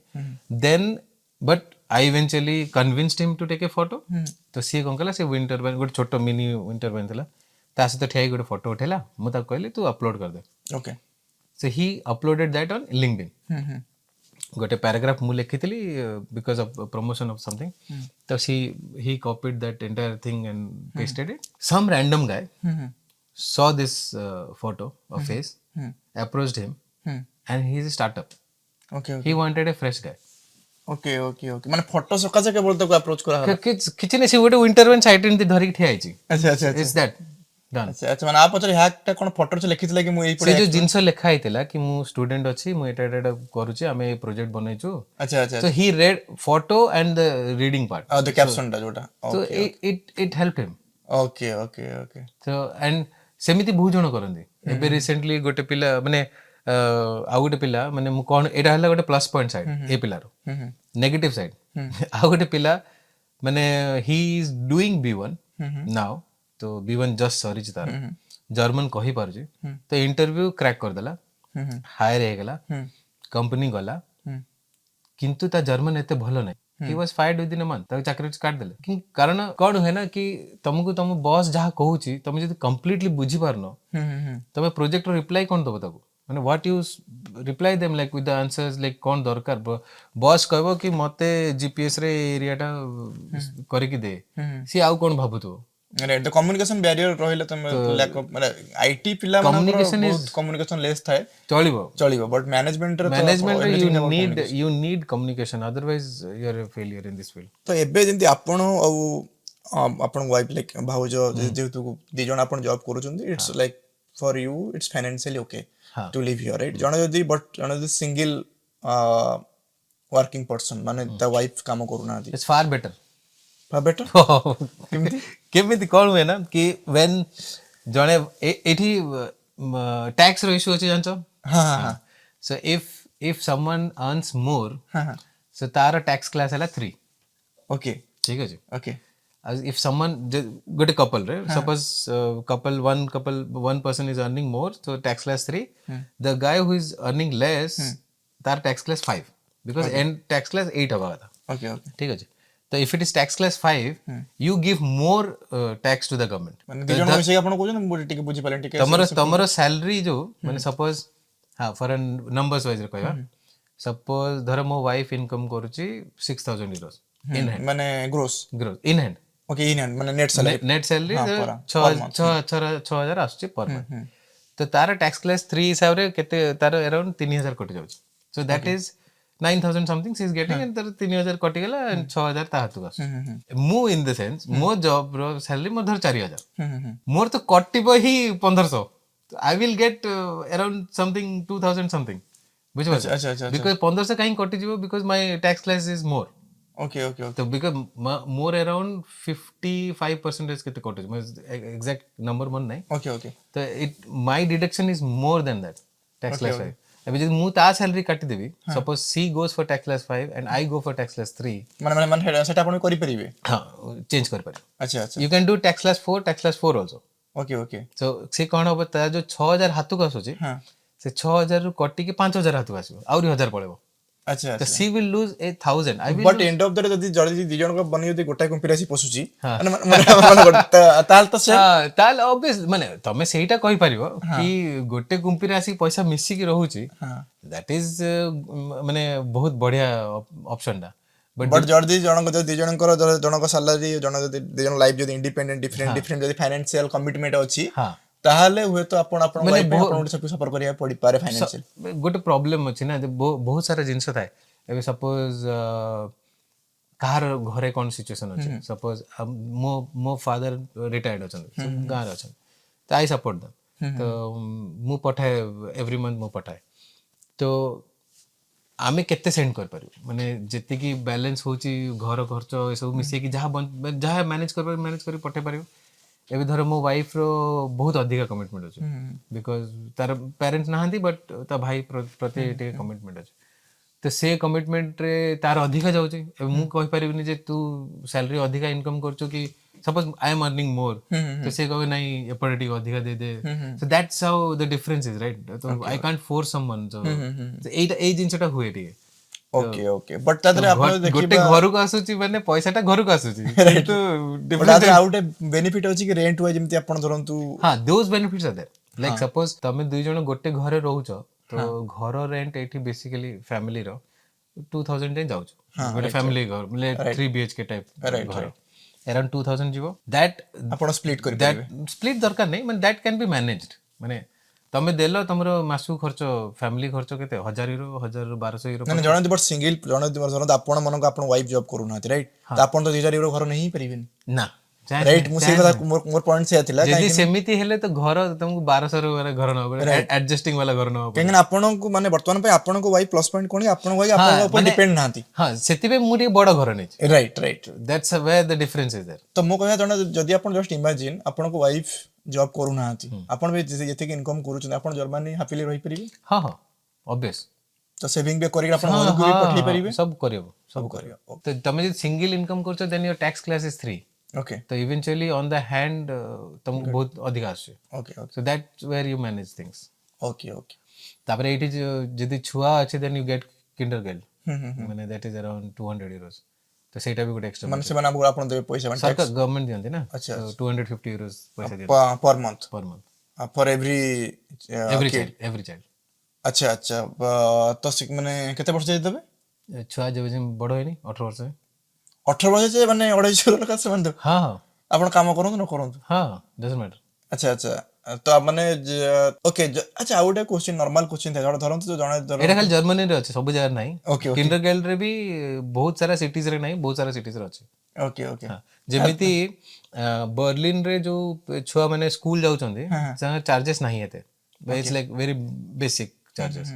then but I eventually convinced him to take a photo तो सी कोन कला सी विंड टर्बाइन गोटे छोटो मिनी विंड टर्बाइन थला ता सहित ठिया गोटे फोटो उठेला मु ता कहली तू अपलोड कर दे okay so he uploaded that on LinkedIn got a paragraph mu lekhithili because of promotion of something so he copied that entire thing and pasted it some random guy saw this photo of face approached him and he is a startup okay he wanted a fresh guy okay okay okay माने photo सका से केवल तो approach करा हला किछि ने से गोटे इंटरवेन साइट इन धरि ठिया आइछि अच्छा अच्छा इट्स दैट डन अच्छा अच्छा माने आप पचरे हैक टा कोन फोटो से लिखितला कि मु एई से जो जिंस लेखा आइतला कि मु स्टूडेंट अछि मु एटा एटा करूछि आमे ए प्रोजेक्ट बनैछु अच्छा अच्छा so he read photo and the reading part the caption टा जोटा so it helped him okay okay okay so and सेमिति बहुत जण करंदी एबे रिसेंटली गोटे पिला माने आ गोटे पिला माने मु कोन एटा हला गोटे प्लस पॉइंट साइड ए पिलारो नेगेटिव साइड आ गोटे पिला माने he is doing B1 now तो B1 जस्ट सरी तार जर्मन कहि पारजी तो इंटरव्यू क्रैक कर देला हायर हे गेला कंपनी गला किंतु ता जर्मन एते भलो नै he was fired within a month ताके चाकरी काट देले कि कारण कोन है ना कि तुमको तुम बॉस जहा कहूची तुम जदी कंप्लीटली बुझी पारनो तबे प्रोजेक्ट रो रिप्लाई कोन दबो ताको माने what you reply them like with the answers like कोन दरकार बॉस कहबो कि मते जीपीएस रे एरिया टा करे कि दे सी आउ कोन भाबुतो अरे द कम्युनिकेशन बैरियर रहिले त लैक ऑफ माने आईटी पिला Communication बहुत कम्युनिकेशन लेस थाए चलिबो चलिबो but management you need communication otherwise you are a failure in this field तो एबे जंती आपण आपण वाइफ लाइक भाउजो जेतु दी जण आपण जॉब करूचंदी it's like for you it's financially okay to live here right जण जदी बट जण जदी सिंगल वर्किंग पर्सन माने द वाइफ काम करूना दी it's far better बेटर केमिति कोन हुए ना कि व्हेन जणे एठी टैक्स रो इशू अछि जानचो हां हां सो इफ समवन अर्न्स मोर हां सो तार टैक्स क्लास हला 3 ओके ठीक अछि okay if someone good couple right suppose one person is earning more so tax class 3 the guy who is earning less tar tax class 5 because and tax class 8 haba tha okay okay ठीक अछि तो if it is tax class 5 you give more tax to the government माने दी जण विषय आपण कहू न मोटी टिके बुझी पाले टिके तमरो सैलरी जो माने सपोज हां फॉर नंबर्स वाइज रे कहबा सपोज धर मो वाइफ इनकम करूची 6000 euros in hand माने gross in hand okay in hand माने नेट सैलरी 6000 आसुची पर मंथ तो तार टैक्स क्लास 3 हिसाब रे केते तार अराउंड 3000 कटि जाउची so that is 9000 something she is getting and तार 3000 कटि गेला एंड 6000 ता हातु आस मु इन द सेंस मो जॉब रो सैलरी मोर धर 4000 मोर तो कटिबो ही 1500 I will get around something 2000 something ବୁଝିପାରୁଛ ଆଚ୍ଛା ଆଚ୍ଛା ବିକଜ 1500 କାହିଁ କଟିଯିବ because my tax class is ମୋର ଓକେ ଓକେ ଓକେ ତ ବିକଜ ମୋର अराउंड 55% କେତେ କଟୁଛି ଏକ୍ସାକ୍ଟ ନମ୍ବର ମନେ ନାହିଁ ଓକେ ଓକେ ତ my deduction is more than that tax class 5 ଏବେ ଯଦି ମୁଁ ତା ସାଲାରୀ କାଟିଦେବି suppose she goes for tax class 5 and I go for tax class 3 ମାନେ ସେଟା ଆପଣ କରିପାରିବେ ହଁ ଚେଞ୍ଜ କରିପାରିବେ ଆଚ୍ଛା ଆଚ୍ଛା you can do tax class 4 tax class 4 also okay okay सो से कौन हम ता जो 6000 हाथକୁ ଆସୁଛି ହଁ ସେ 6000 ରୁ କଟିକି 5000 ହାତକୁ ଆସିବ ଆହୁରି 1000 ପଳେଇବ ଆଚ୍ଛା ତ ଆଚ୍ଛା C will lose 8000 I will but end of the day ଯଦି ଜଣେ ଦି ଜଣଙ୍କ ବନି ଯଦି ଗୋଟାଏ କୁମ୍ପିର ଆସି ପଶୁଛି ତାହେଲେ ତ ସେ ତାହେଲେ ଅବଭିୟସ୍ ମାନେ ତମେ ସେଇଟା କହିପାରିବ କି ଗୋଟେ କୁମ୍ପିରେ ଆସିକି ପଇସା ମିଶିକି ରହୁଛି ଦ୍ୟାଟ୍ ଇଜ ମାନେ ବହୁତ ବଢିଆ ଅପସନ ଟା ବଟ୍ ଯଦି ଜଣଙ୍କ ଯଦି ଦି ଜଣଙ୍କର ଜଣଙ୍କ ସାଲାରୀ ଜଣ ଯଦି ଦି ଜଣ ଲାଇଫ୍ ଯଦି ଇଣ୍ଡିପେଣ୍ଡେଣ୍ଟ ଡିଫରେଣ୍ଟ ଯଦି ଫାଇନାନ୍ସିଆଲ କମିଟମେଣ୍ଟ ଅଛି ହଁ ତାହେଲେ ହୁଏତ ଆପଣ ଆପଣଙ୍କ ୱାଇଫ୍ ପାଇଁ ଆପଣଙ୍କୁ ସଫର କରିବାକୁ ପଡ଼ିପାରେ ଫାଇନାନ୍ସିଆଲ ଗୋଟେ ପ୍ରୋବ୍ଲେମ ଅଛି ନା ବହୁତ ସାରା ଜିନିଷ ଥାଏ ଏବେ ସପୋଜ କାହାର ଘରେ କ'ଣ ସିଚୁଏସନ୍ ଅଛି ସପୋଜ ମୋ ଫାଦର ରିଟାୟାର୍ଡ ଅଛନ୍ତି ଗାଁରେ ଅଛନ୍ତି ତ ଆଇ ସପୋର୍ଟ ଦମ୍ ତ ମୁଁ ପଠାଏ ଏଭ୍ରି ମନ୍ଥ ମୁଁ ପଠାଏ ତ ଆମେ କେତେ ସେଣ୍ଡ କରିପାରିବୁ ମାନେ ଯେତିକି ବାଲାନ୍ସ ହେଉଛି ଘର ଖର୍ଚ୍ଚ ଏସବୁ ମିଶେଇକି ଯାହା ମ୍ୟାନେଜ କରି ପଠାଇ ପାରିବୁ ଏବେ ଧର ମୋ ୱାଇଫ୍ର ବହୁତ ଅଧିକା କମିଟମେଣ୍ଟ ଅଛି ବିକଜ ତାର ପ୍ୟାରେଣ୍ଟସ୍ ନାହାନ୍ତି ବଟ୍ ତା ଭାଇ ପ୍ରତି ଟିକେ କମିଟମେଣ୍ଟ ଅଛି ତ ସେ କମିଟମେଣ୍ଟରେ ତାର ଅଧିକା ଯାଉଛି ଏବେ ମୁଁ କହିପାରିବିନି ଯେ ତୁ ସାଲାରୀ ଅଧିକା ଇନକମ୍ କରୁଛୁ କି suppose I am earning more ତ ସେ କହିବେ ନାଇଁ ଏପଟେ ଟିକେ ଅଧିକା ଦେଇଦେ so that's how the difference is right ତ ଆଇ କାଣ୍ଟ ଫୋର୍ସ ସମवन ଏଇଟା ଏଇ ଜିନିଷଟା ହୁଏ ଟିକେ ଓକେ ଓକେ ବଟ୍ ତା ଦେହରେ ଆପଣ ଗୋଟେ ଦେଖିବା ଘରକୁ ଆସୁଛି ମାନେ ପଇସାଟା ଘରକୁ ଆସୁଛି କିନ୍ତୁ ବଟ୍ ତା ଦେହରେ ଆଉ ଗୋଟେ ବେନିଫିଟ୍ ଅଛି କି ରେଣ୍ଟ ୱାଇଜ୍ ଯେମିତି ଆପଣ ଧରନ୍ତୁ ହଁ ଦୋଜ ବେନିଫିଟ୍ସ ଆର୍ ଦେयर ଲାଇକ୍ ସପୋଜ ତମେ ଦୁଇ ଜଣ ଗୋଟେ ଘରେ ରହୁଛ ତ ଘର ରେଣ୍ଟ ଏଇଠି ବେସିକାଲି ଫ୍ୟାମିଲିର 2000 ଯାଏଁ ଯାଉଛି ଗୋଟେ ଫ୍ୟାମିଲି ଘର ମାନେ 3 BHK ଟାଇପ ଘର around 2000 ଯିବ ଦ୍ୟାଟ୍ ଆପଣ ସ୍ପ୍ଲିଟ୍ କରିପାରିବେ ସ୍ପ୍ଲିଟ୍ ଦରକାର ନାହିଁ ମାନେ ଦ୍ୟାଟ୍ କ୍ୟାନ୍ ବି ମ୍ୟାନେଜଡ୍ ମାନେ ତମେ ଦେଲ ତମର ମାସକୁ ଖର୍ଚ୍ଚ ଫ୍ୟାମିଲି ଖର୍ଚ୍ଚ କେତେ 1000 ରୁ 1200 ୟୁରୋ ମାନେ ଜଣେ ବଟ୍ ସିଙ୍ଗଲ ଜଣେ ଧରନ୍ତୁ ଆପଣ ମାନଙ୍କ ଆପଣ ୱାଇଫ୍ ଜବ୍ କରୁନାହାନ୍ତି ରାଇଟ୍ ତ ଆପଣ ତ 2000 ୟୁରୋ ଘର ନେଇ ହିଁ ପାରିବେନି ନା ରାଇଟ୍ ମୁଁ ସେଇ କଥା ମୋର ପଏଣ୍ଟ ସେଇଆ ଥିଲା ଯଦି ସେମିତି ହେଲେ ତ ଘର ତମକୁ 1200 ରୁ ଘର ନବ ପଡିବ ଆଡଜଷ୍ଟିଂ ବାଲା ଘର ନବ କାହିଁକି ନା ଆପଣଙ୍କୁ ମାନେ ବର୍ତ୍ତମାନ ପାଇଁ ଆପଣଙ୍କ ୱାଇଫ୍ ପ୍ଲସ୍ ପଏଣ୍ଟ କ'ଣ ଆପଣଙ୍କ ୱାଇଫ୍ ଆପଣଙ୍କ ଉପରେ ଡିପେଣ୍ଡ ନାହାନ୍ତି ହଁ ସେଥିପାଇଁ ମୁଁ ଟିକେ ବଡ ଘର ନେଇଛି right right that's where the difference is there ତ ମୁଁ କହିବା ଜଣେ ଯଦି ଆପଣ ଜଷ୍ଟ ଇମାଜିନ୍ ଆପଣଙ୍କ ୱାଇଫ୍ ଜବ୍ କରୁନାହାନ୍ତି ଆପଣ ବି ଯେତିକି ଇନକମ୍ କରୁଛନ୍ତି ଆପଣ ଜର୍ମାନୀ ହାପିଲି ରହିପାରିବେ ହଁ ହଁ ଅବଭିୟସ୍ ତ ସେଭିଂ ବି କରିକି ଆପଣ ଘରକୁ ବି ପଠେଇ ପାରିବେ ସବୁ କରିବ ସବୁ କରିବ ତ ତମେ ଯଦି ସିଙ୍ଗଲ ଇନକମ୍ କରୁଛ then your tax class is 3 okay तो इवेंचुअली ऑन द हैंड तुमको बहुत अधिक आसुचे okay okay so that's where you manage things okay okay तापर एठी जदी छुआ अछि देन यू गेट किंडरगार्टन माने दैट इज अराउंड 200 euros तो सेटा भी गुड एक्स्ट्रा ମାନେ ସେମାନେ ଆମକୁ ଆପଣ ଦେବେ ପଇସା ମାନେ सरकार गवर्नमेंट दियंती ना अच्छा, तो 250 euros पैसा दियंती per month per month for every every child अच्छा अच्छा तो ମାନେ କେତେ ବର୍ଷ ଯାଇ ଦେବେ छुआ जब बड़ होइनी 18 वर्ष में 18 ବର୍ଷ ଯେ ମାନେ 250 ଲକ୍ଷ ସେମାନେ ଦେବେ हाँ हाँ ଆପଣ କାମ କରନ୍ତୁ ନ କରନ୍ତୁ हाँ डजंट मैटर ଆଚ୍ଛା ଆଚ୍ଛା ତ ମାନେ ଓକେ ଆଚ୍ଛା ଆଉ ଗୋଟେ କ୍ୱେଶ୍ଚିନ୍ ନର୍ମାଲ क्वेश्चन ଥାଏ ଧରନ୍ତୁ ଜଣେ एटा खाली जर्मनी रे अछि सब जगह नाही ओके ओके किंडरगार्टन रे भी बहुत सारा सिटीज रे नाही बहुत सारा सिटीज रे अछि ओके ओके ଯେମିତି ବର୍ଲିନ ରେ ଯୋଉ ଛୁଆ ମାନେ ସ୍କୁଲ ଯାଉଛନ୍ତି ଚାର୍ଜେସ୍ ନାହିଁ ଏତେ it's like very basic charges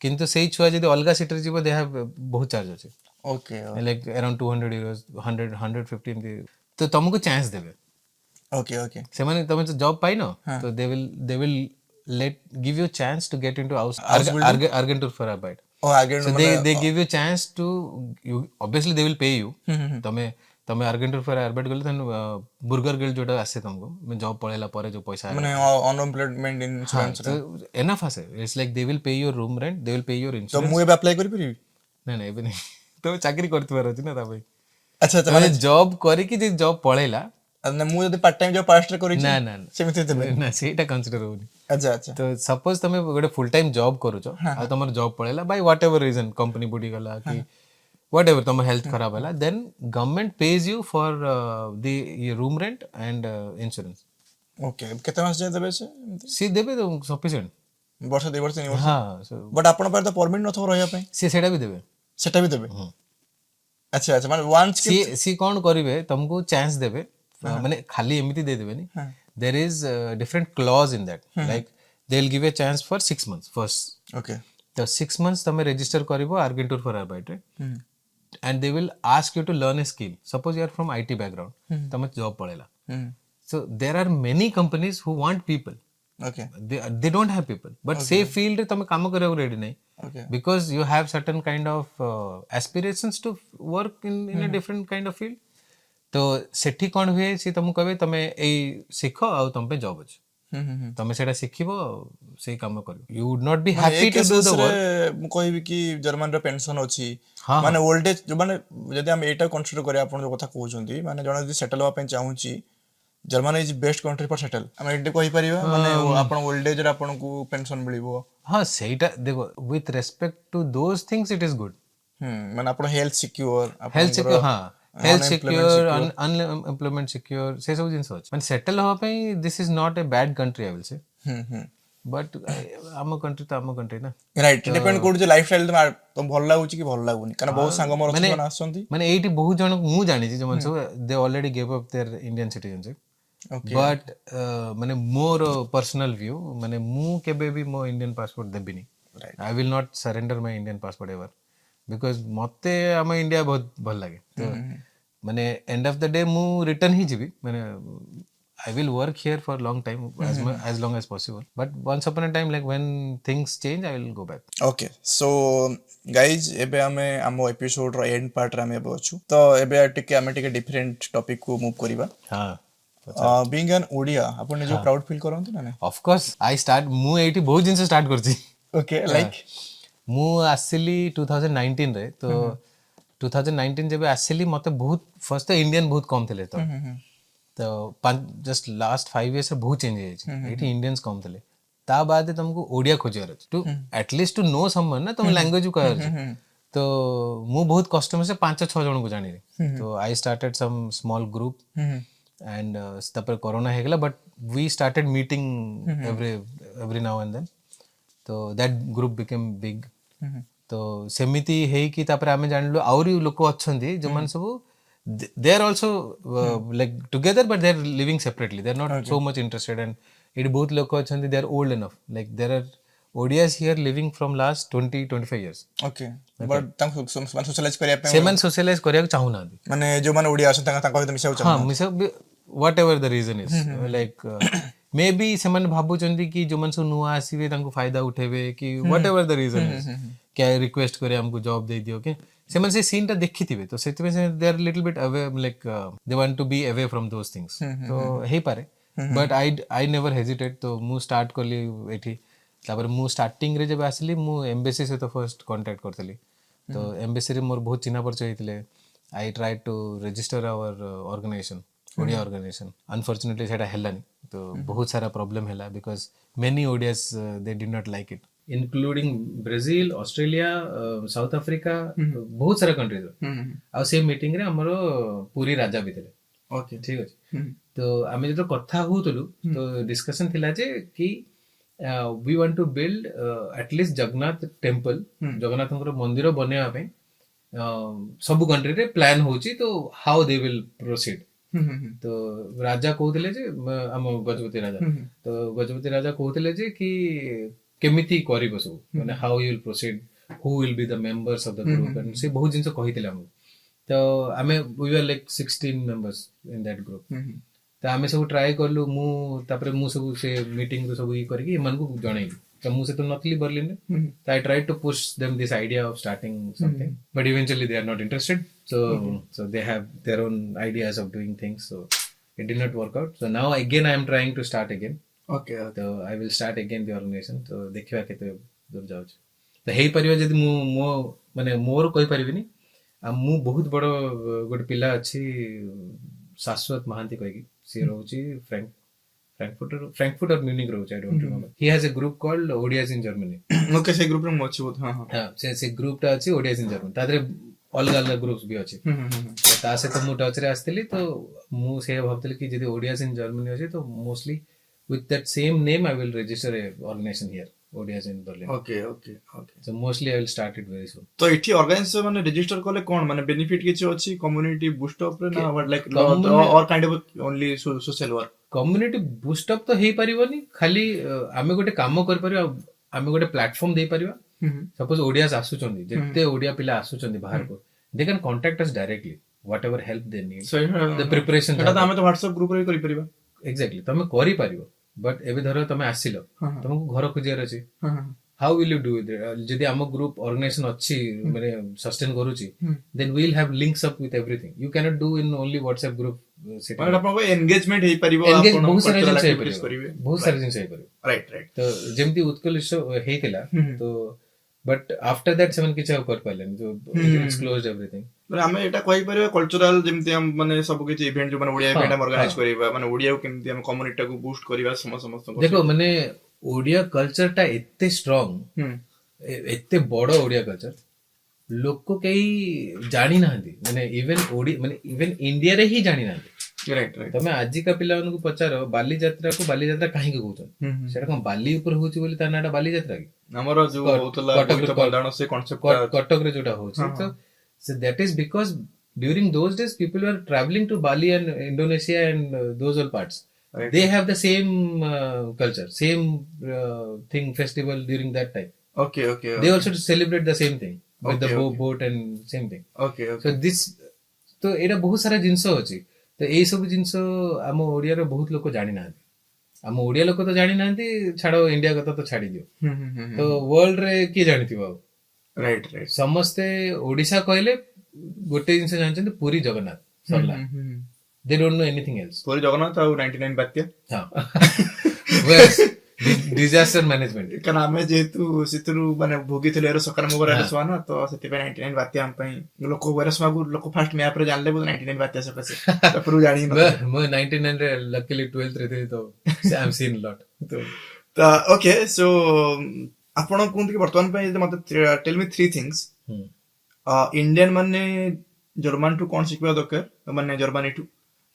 କିନ୍ତୁ ସେଇ ଛୁଆ ଯଦି ଅଲଗା ସିଟିରେ ଯିବ ଦେ ହାଭ୍ ବହୁତ ଚାର୍ଜ ଅଛି ओके ଲାଇକ୍ around 200 euros 100 150 ଏମିତି ତ ତମକୁ ଚାନ୍ସ ଦେବେ ओके ओके ସେମାନେ ତମେ ଜବ୍ ପାଇନ ତ ଦେ will give you chance to get into Agentur for Arbeit ओ आगे so they give you chance to you obviously they will pay you ତମେ Agentur for Arbeit ଗଲେ then burger guild जोटा आसे तुमको मैं जॉब पळेला परे जो पैसा माने अनएम्प्लॉयमेंट इंश्योरेंस एनफ आसे it's like they will pay your room rent they will pay your तो इंश्योरेंस मु एबे अप्लाई करि परिबी नहीं नहीं एबे नहीं तो चाकरी करतबार अछि ना ता भाई अच्छा अच्छा माने जॉब करी कि जे जॉब पळेला मु जदी पार्ट टाइम जॉब पास्ट करि ना ना सेमिति देबे ना सेटा कंसीडर होनी अच्छा अच्छा तो सपोज तमे गोटे फुल टाइम जॉब करूछ आ तमर जॉब पळेला बाय व्हाटएवर रीजन कंपनी बुडी गला कि व्हाटएवर तम हेल्थ खराब होला then government pays you for the room rent and insurance okay केते मास जे देबे सी देबे तो सफिशिएंट वर्ष 2 वर्ष 3 वर्ष हां बट आपण पर तो परमिट न थो रहया पे सी सेटा भी देबे सेटा भी देबे अच्छा अच्छा माने वंस सी कोन करिवे तुमको चांस देबे माने खाली एमिति दे देबेनी there is different clause in that like they will give a chance for 6 months first okay तो 6 months तमे register करिवो Argentur for Arbeit रे and they will ask you to learn a skill. Suppose you are from IT background, तमे job पळेला. So there are many companies who want people. Okay. They don't have people, but say field रे तमे काम କରିବାକୁ ready नहीं. Okay. Because you have certain kind of aspirations to work in a different kind of field. तो सेठी कौन हुए सी तुमको कहबे तमे एई सिखो आ तुम पे जॉब अछि. तमे सेटा सिखिबो सेई काम करियो. You would not be happy to do the work. ମୁଁ କହିବି କି ଜର୍ମାନ ର ପେନସନ ଅଛି ହଁ, ମାନେ ଓଲ୍ଡ ଏଜ ମାନେ ଯଦି ଆମେ ଏଇଟା କନସିଡର କରିବା ଆପଣ ଯୋଉ କଥା କହୁଛନ୍ତି ମାନେ ଜଣେ ଯଦି ସେଟଲ ହବା ପାଇଁ ଚାହୁଁଛି German is best country for shuttle ଆମେ ଏଇଟା କହିପାରିବା ମାନେ ଆପଣ ଓଲ୍ଡ ଏଜ ରେ ଆପଣଙ୍କୁ ପେନସନ ମିଳିବ. हाँ ସେଇଟା ଦେଖ with respect to those things it is good. ମାନେ ଆପଣ ହେଲ୍ଥ ସିକ୍ୟୁର Health secure हाँ health secure unemployment secure ସେ ସବୁ ଜିନିଷ ଅଛି. ମାନେ ସେଟଲ ହବା ପାଇଁ this is not a bad country I will say. But ଆମ country ତ ଆମ country ନା. ରାଇଟ୍ ଡିପେଣ୍ଡ କରୁଛି ଲାଇଫଷ୍ଟାଇଲ ତ ଭଲ ଲାଗୁଛି କି ଭଲ ଲାଗୁନି କାରଣ ବହୁତ ସାଙ୍ଗ ମୋର ଅଛନ୍ତି ସେମାନେ ଆସନ୍ତି ମାନେ ଏଇଠି ବହୁତ ଜଣ ମୁଁ ଜାଣିଛି ଯୋଉମାନେ ସବୁ they already gave up their Indian citizenship. But ମାନେ ମୋର personal view ମାନେ ମୁଁ କେବେ ବି ମୋ Indian passport ଦେବିନି. I will not surrender my Indian passport ever because ମତେ ଆମ ଇଣ୍ଡିଆ ବହୁତ ଭଲ ଲାଗେ. ତ ମାନେ end of the day ମୁଁ return ହିଁ ଯିବି ମାନେ I will work here for long time as long as possible. But once upon a time like when things change I will go back. Okay so guys एबे आमे आम episode row and part रे आमे अछु तो एबे टिके आमे टिके डिफरेंट टॉपिक को मूव करिबा. हाँ बीइंग एन ओडिया आपण जो प्राउड फील करंती ना. of course I start ମୁଁ ଏଇଠି ବହୁତ ଜିନିଷ start କରିଛି. ओके लाइक ମୁଁ ଆସିଲି 2019 ରେ ତ 2019 ଯେବେ ଆସିଲି ମତେ ବହୁତ ଫର୍ଷ୍ଟ ତ इंडियन बहुत कम ଥିଲେ तो जस्ट लास्ट 5 years रे बहुत चेंज ହେଇଯାଇଛି. ଏଇଠି इंडियंस कम ଥିଲେ ता बाद तुमको ओडिया खोजियार अछि to at least to know someone ना तुम लैंग्वेज कहर अछि. तो मु बहुत कस्टमर से 5-6 जन को जानि तो I started some small group and तपर कोरोना हे गेला but we started meeting every now and then तो दैट ग्रुप बिकेम बिग. तो सेमिति हे कि तापर आमे जानलो आउरी लोक अछंती जो मन सब they are also like together but they are living separately. They are not so much interested and it बहुत लोग अछंती they are old enough like there are ODIs here living from last 20-25 years. Okay but तांको socialise करिया पे semen socialise करिया चाहू ना माने जो माने ओडिया अछन तांको सहित मिसाउ हाँ मिसा whatever the reason is like maybe सेमन भाबु चंदी कि जो मन सु नुआ आसीबे तांको फायदा उठेबे कि whatever the reason is क्या रिक्वेस्ट करे हमको जॉब दे दियो के सेमन से सीन टा देखिथिबे तो सेति में से they are little bit away like they want to be away from those things तो हे पारे बट आई नेवर हेजिटेट. तो मु स्टार्ट करली एठी तापर मु स्टार्टिंग रे जब आसली मु एम्बेसी से तो फर्स्ट कांटेक्ट करतली तो एम्बेसी रे मोर बहुत चिन्हा परिचय हेतिले. I tried to register our organisation Odia organisation unfortunately सेटा हेलानी तो बहुत सारा प्रॉब्लम हैला because many Odias they did not like it including Brazil Australia South Africa बहुत सारा कंट्रीज आ से मीटिंग रे हमरो पूरी राजा भी थिले. ओके ठीक अछि तो आमे जो कथा होतलु तो डिस्कशन थिला जे कि we want to build at least Jagannath temple जगन्नाथଙ୍କର मंदिर बनेवा पे सब कंट्री रे प्लान होची तो हाउ दे विल प्रोसीड. तो राजा कहउतले जे हम गजपति राजा तो गजपति राजा कहउतले जे कि केमिति करिबो सब माने how you will proceed who will be the members of the group and से बहुत जिंस कहितले हम तो आमे we were like 16 members in that group. तो आमे सब ट्राई करलु मु तापरे मु सब से मीटिंग तो सब ई करके मन को जणाई तो मु से तो नथली बर्लिन रे तो I tried to push them this idea of starting something but eventually they are not interested so they have their own ideas of doing things so it did not work out. So now again I am trying to start again. Okay तो I will start again the organisation तो देखिबा केते दूर जाउ तो हेई परिबा जदी मु मो माने मोर कहि परिबिनी आ मु बहुत बड़ गोटे पिला अछि शाश्वत महांती कहि से रहउची फ्रैंकफर्ट और म्यूनिक रहउची I don't remember. He has a group called Odias in Germany. Okay से ग्रुप रे मु अछि बहुत. हां हां से ग्रुप टा अछि ओडियाज इन जर्मनी तादरे अलग अलग ग्रुप्स भी अछि तो ता से तो मु टच रे आस्थिली तो मु से भाबतली कि जदी ओडियाज इन जर्मनी अछि तो mostly with that same name I will register a organization here ODIs in Berlin. Okay okay okay So mostly I will start it very soon. तो इठी ऑर्गेनाइजेशन माने रजिस्टर करले कोन माने बेनिफिट किछ अछि कम्युनिटी बूस्ट अप रे ना what like और kind of only social work community boost up तो हे परिबनी खाली आमे गोटे काम कर परिबा आमे गोटे प्लेटफॉर्म दे परिबा सपोज ओडियास आसुचंदी जत्ते ओडिया पिला आसुचंदी बाहर को they can contact us directly what ever help they need the preparation ସେଟା ତ ଆମେ ତ WhatsApp ଗ୍ରୁପରେ ବି କରିପାରିବା। एक्जाक्टली तमे करि पारिबो बट एबे धरो तमे आसिलो तुमको घर खोजियार अछि how will you do it जदि आम ग्रुप ऑर्गेनाइजेशन अच्छी माने सस्टेन करूची then we will have links up with everything you can not do in only WhatsApp group ମାନେ ଆପଣଙ୍କ ଏନଗେଜମେଣ୍ଟ ହେଇପାରିବ, ଆପଣ बहुत सारा cultural जिनस activities କରିବେ। बहुत सारा जिनस ହେଇପାରିବ राइट राइट तो जेमती उत्कल ହେଇଥିଲା तो बट आफ्टर दैट सेवन किछ कर पालेन जो इट्स क्लोज्ड एवरीथिंग ମାନେ ଆମେ ଏଟା କହିପାରିବା କଲଚରାଲ ଯେମିତି ଆମେ ମାନେ ସବୁ କିଛି ଇଭେଣ୍ଟ ଯୋଉ ମାନେ ଓଡିଆ ଇଭେଣ୍ଟ ଆମେ ଅର୍ଗାନାଇଜ କରିବା, ମାନେ ଓଡିଆକୁ କେମିତି ଆମେ କମ୍ୟୁନିଟିଟାକୁ ବୁଷ୍ଟ କରିବା ସମସ୍ତଙ୍କୁ। देखो माने ओडिया कल्चर टा एते स्ट्रांग एते बड़ ओडिया कल्चर लोक कई जानी नांदी माने इवन इंडिया रे ही जानी नांदी। राइट राइट तमे आजि का पिला को पचारो बाली यात्रा को बाली यात्रा काहे के कहउछन सेटा कोन बाली ऊपर होची बोली ता नाटा बाली यात्रा की ଆମର ଯୋଉ ହଉଥିଲା ବୋଇତ ବନ୍ଦାଣ ସେ କନସେପ୍ଟ कटक रे जोटा होची तो that is because during those days people were travelling to Bali and Indonesia and those all parts they have the same culture same thing festival during that time okay okay they also celebrate the same thing with the Okay, boat and same thing okay so this तो एटा बहुत सारा जिंस अछि तो एई सब जिंस हम ओडिया रो बहुत लोक जानि नांती हम ओडिया लोक तो जानि नांती छाड़ो इंडिया कथा तो छाड़ी दियो तो वर्ल्ड रे की जानिथिबो राइट राइट समस्ते ओडिशा कहले गोटे जिंस जानछन पुरी जगन्नाथ सरला they don't know anything else Puri Jagannath ଆଉ 99 ବାତ୍ୟା। ହଁ Whereas, disaster management କାରଣ ଆମେ ଯେହେତୁ ସେଥିରୁ ମାନେ ଭୋଗିଥିଲୁ ଏର ସକାରାତ୍ମକ ରାଜସ୍ୱ ନା, ତ ସେଥିପାଇଁ 99 ବାତ୍ୟା ଆମ ପାଇଁ ଲୋକ ରାଜସ୍ୱକୁ ଲୋକ ଫାଷ୍ଟ ମ୍ୟାପ ରେ ଜାଣିଲେ 99 ବାତ୍ୟା ସକାଶେ ତାପରେ ଜାଣି ମୁଁ 99 ରେ luckily 12th ରେ ଥିଲି ତ I have seen a lot ତ ଓକେ ସୋ ଆପଣ କୁହନ୍ତୁ କି ବର୍ତ୍ତମାନ ପାଇଁ ଯଦି ମତେ ଟେଲ୍ मी 3 थिंग्स इंडियन ମାନେ ଜର୍ମାନ ଠୁ କଣ ଶିଖିବା ଦରକାର, ମାନେ ଜର୍ମାନୀ ଠୁ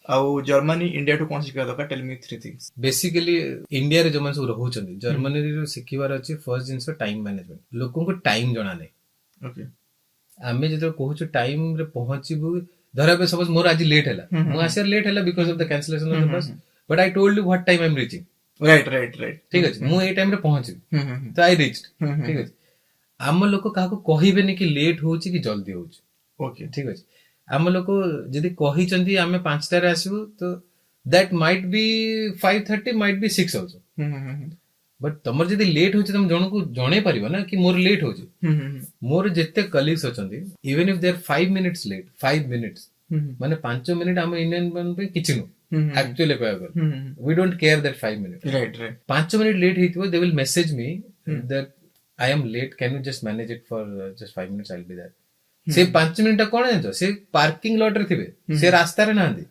ଆଉ ଜର୍ମାନୀ इंडिया ଠୁ କଣ ଶିଖିବା ଦରକାର, ଟେଲ୍ मी 3 थिंग्स। बेसिकली इंडिया रे जमन सब रहउछन जर्मनी रे सिखिबार अछि फर्स्ट जिंस टाइम मैनेजमेंट लोकन को टाइम जणा नै ओके आमे जतो कहूछु टाइम रे पहुंचीबु धरा पे सपोज मोर आज लेट हैला मु आसियर लेट हैला because of the cancellation of the bus but I told you what time I am reaching right right right ठीक अछि मु ए टाइम रे पहुंची तो आई रीच्ड ठीक अछि आम लोक काको कहिबेनी कि लेट होउची कि जल्दी होउची ओके ठीक अछि आम लोक जदि कहि चंदी आमे 5 टा रे आसीबु तो that might be 5:30 might be 6 also but तमर जदि लेट होउची तम जण को जणे परिबो ना कि मोर लेट होउची मोर जत्ते कलीग्स अछंदी even if they are 5 minutes late 5 minutes माने 5 मिनिट हम इंडियन बन पे किछि नो एक्चुअली कहबो we don't care that 5 minute right right 5 minute late हितबो they will message me that I am late can you just manage it for just 5 minutes I will be there से 5 minute कोन जानछो से parking lot रे थिबे से रास्ता रे नांदी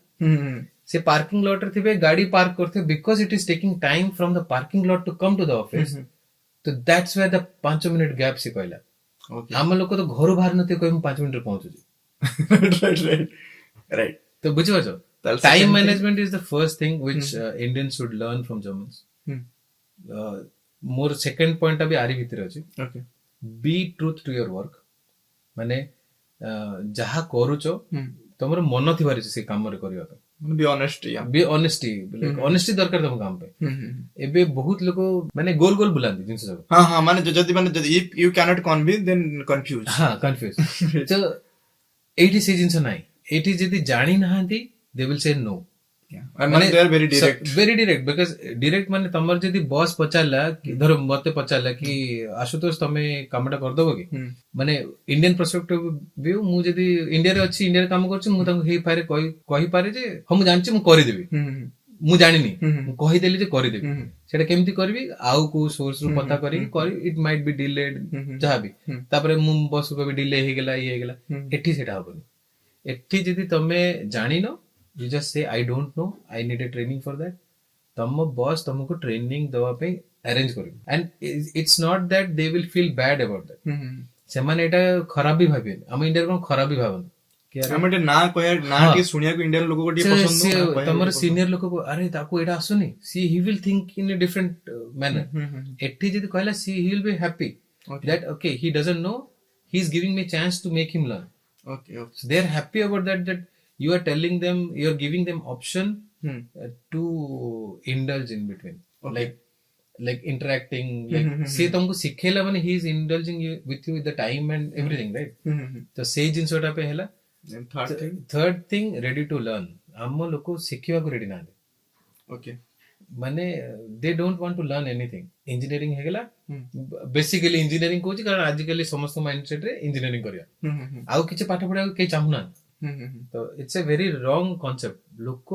से parking lot रे थिबे गाड़ी पार्क करथे because it is taking time from the parking lot to come to the office तो that's where the 5 minute gap से कहला ओके हम लोग तो घर बाहर नते कोइ 5 मिनिट रे पहुंचू राइट राइट राइट तो बुझि पाछो That's time second management is the first thing which Indians should learn from Germans more second point अभी आरी भीतर अछि okay be truth to your work माने जहा करूचो तमर मन थिबार से काम रे करिया पे बी ऑनेस्ट या बी ऑनेस्टी ऑनेस्टी दरकार तम काम पे एबे बहुत लोग माने गोल गोल बुलांदी जिंस सब हां हां माने जदी if you can not convince then confuse हां कंफ्यूज तो एटी से जिंस नाही एटी जदी जानि नाहंती दे विल से नो माने they are very direct because direct माने तमर जदी बॉस पचारला कि धरो मते पचारला कि आशुतोष तमे कामटा कर दबो कि माने इंडियन पर्सपेक्टिव व्यू मु जदी इंडिया रे अछि इंडिया रे काम करछि मु ताको हेई पारे कहि पारे जे हम जानछि मु करि देबी मु जानिनी मु कहि देली जे करि देबी सेटा केमति करबी आउ को सोर्स रु पता करी इट माइट बी डिलेड जहा भी तापरे मु बॉस को भी डिले हे गेला ये हे गेला एठी सेटा हबनी एठी जदी तमे जानिनो you just say I don't know I need a training for that तम बॉस तुमको ट्रेनिंग दवा पे अरेंज करियो and it's not that they will feel bad about that से माने एटा खराब भी भाबे हम इंडिया को खराब भी भाबन कि हम एटा ना कहया ना कि सुनिया को इंडियन लोगो को डी पसंद नो तमर सीनियर लोग को अरे ताको एटा आसुनी सी he will think in a different manner एठी जदी कहला सी he will be happy that okay he doesn't know he is giving me chance to make him learn okay so they are happy about that you are telling them you are giving them option to indulge in between like like interacting, like ସେ ତମକୁ ଶିଖେଇଲା ମାନେ he is indulging you with the time and everything, right? ତ ସେଇ ଜିନିଷଟା ପାଇଁ ହେଲା third thing. third thing ready to learn. ଆମ ଲୋକ ଶିଖିବାକୁ ରେଡି ନାହାନ୍ତି, Okay. ମାନେ they don't want to learn anything. Engineering ହେଇଗଲା, ବେସିକାଲି ଇଞ୍ଜିନିୟରିଂ କହୁଛି କାରଣ ଆଜିକାଲି ସମସ୍ତ ମାଇଣ୍ଡସେଟ୍ ରେ ଇଞ୍ଜିନିୟରିଂ କରିବା, ଆଉ କିଛି ପାଠ ପଢିବାକୁ କେହି ଚାହୁଁନାହାନ୍ତି। ତ ଇଟ୍ସ ଏ ଭେରି ରଙ୍ଗ କନସେପ୍ଟ। ଲୋକ,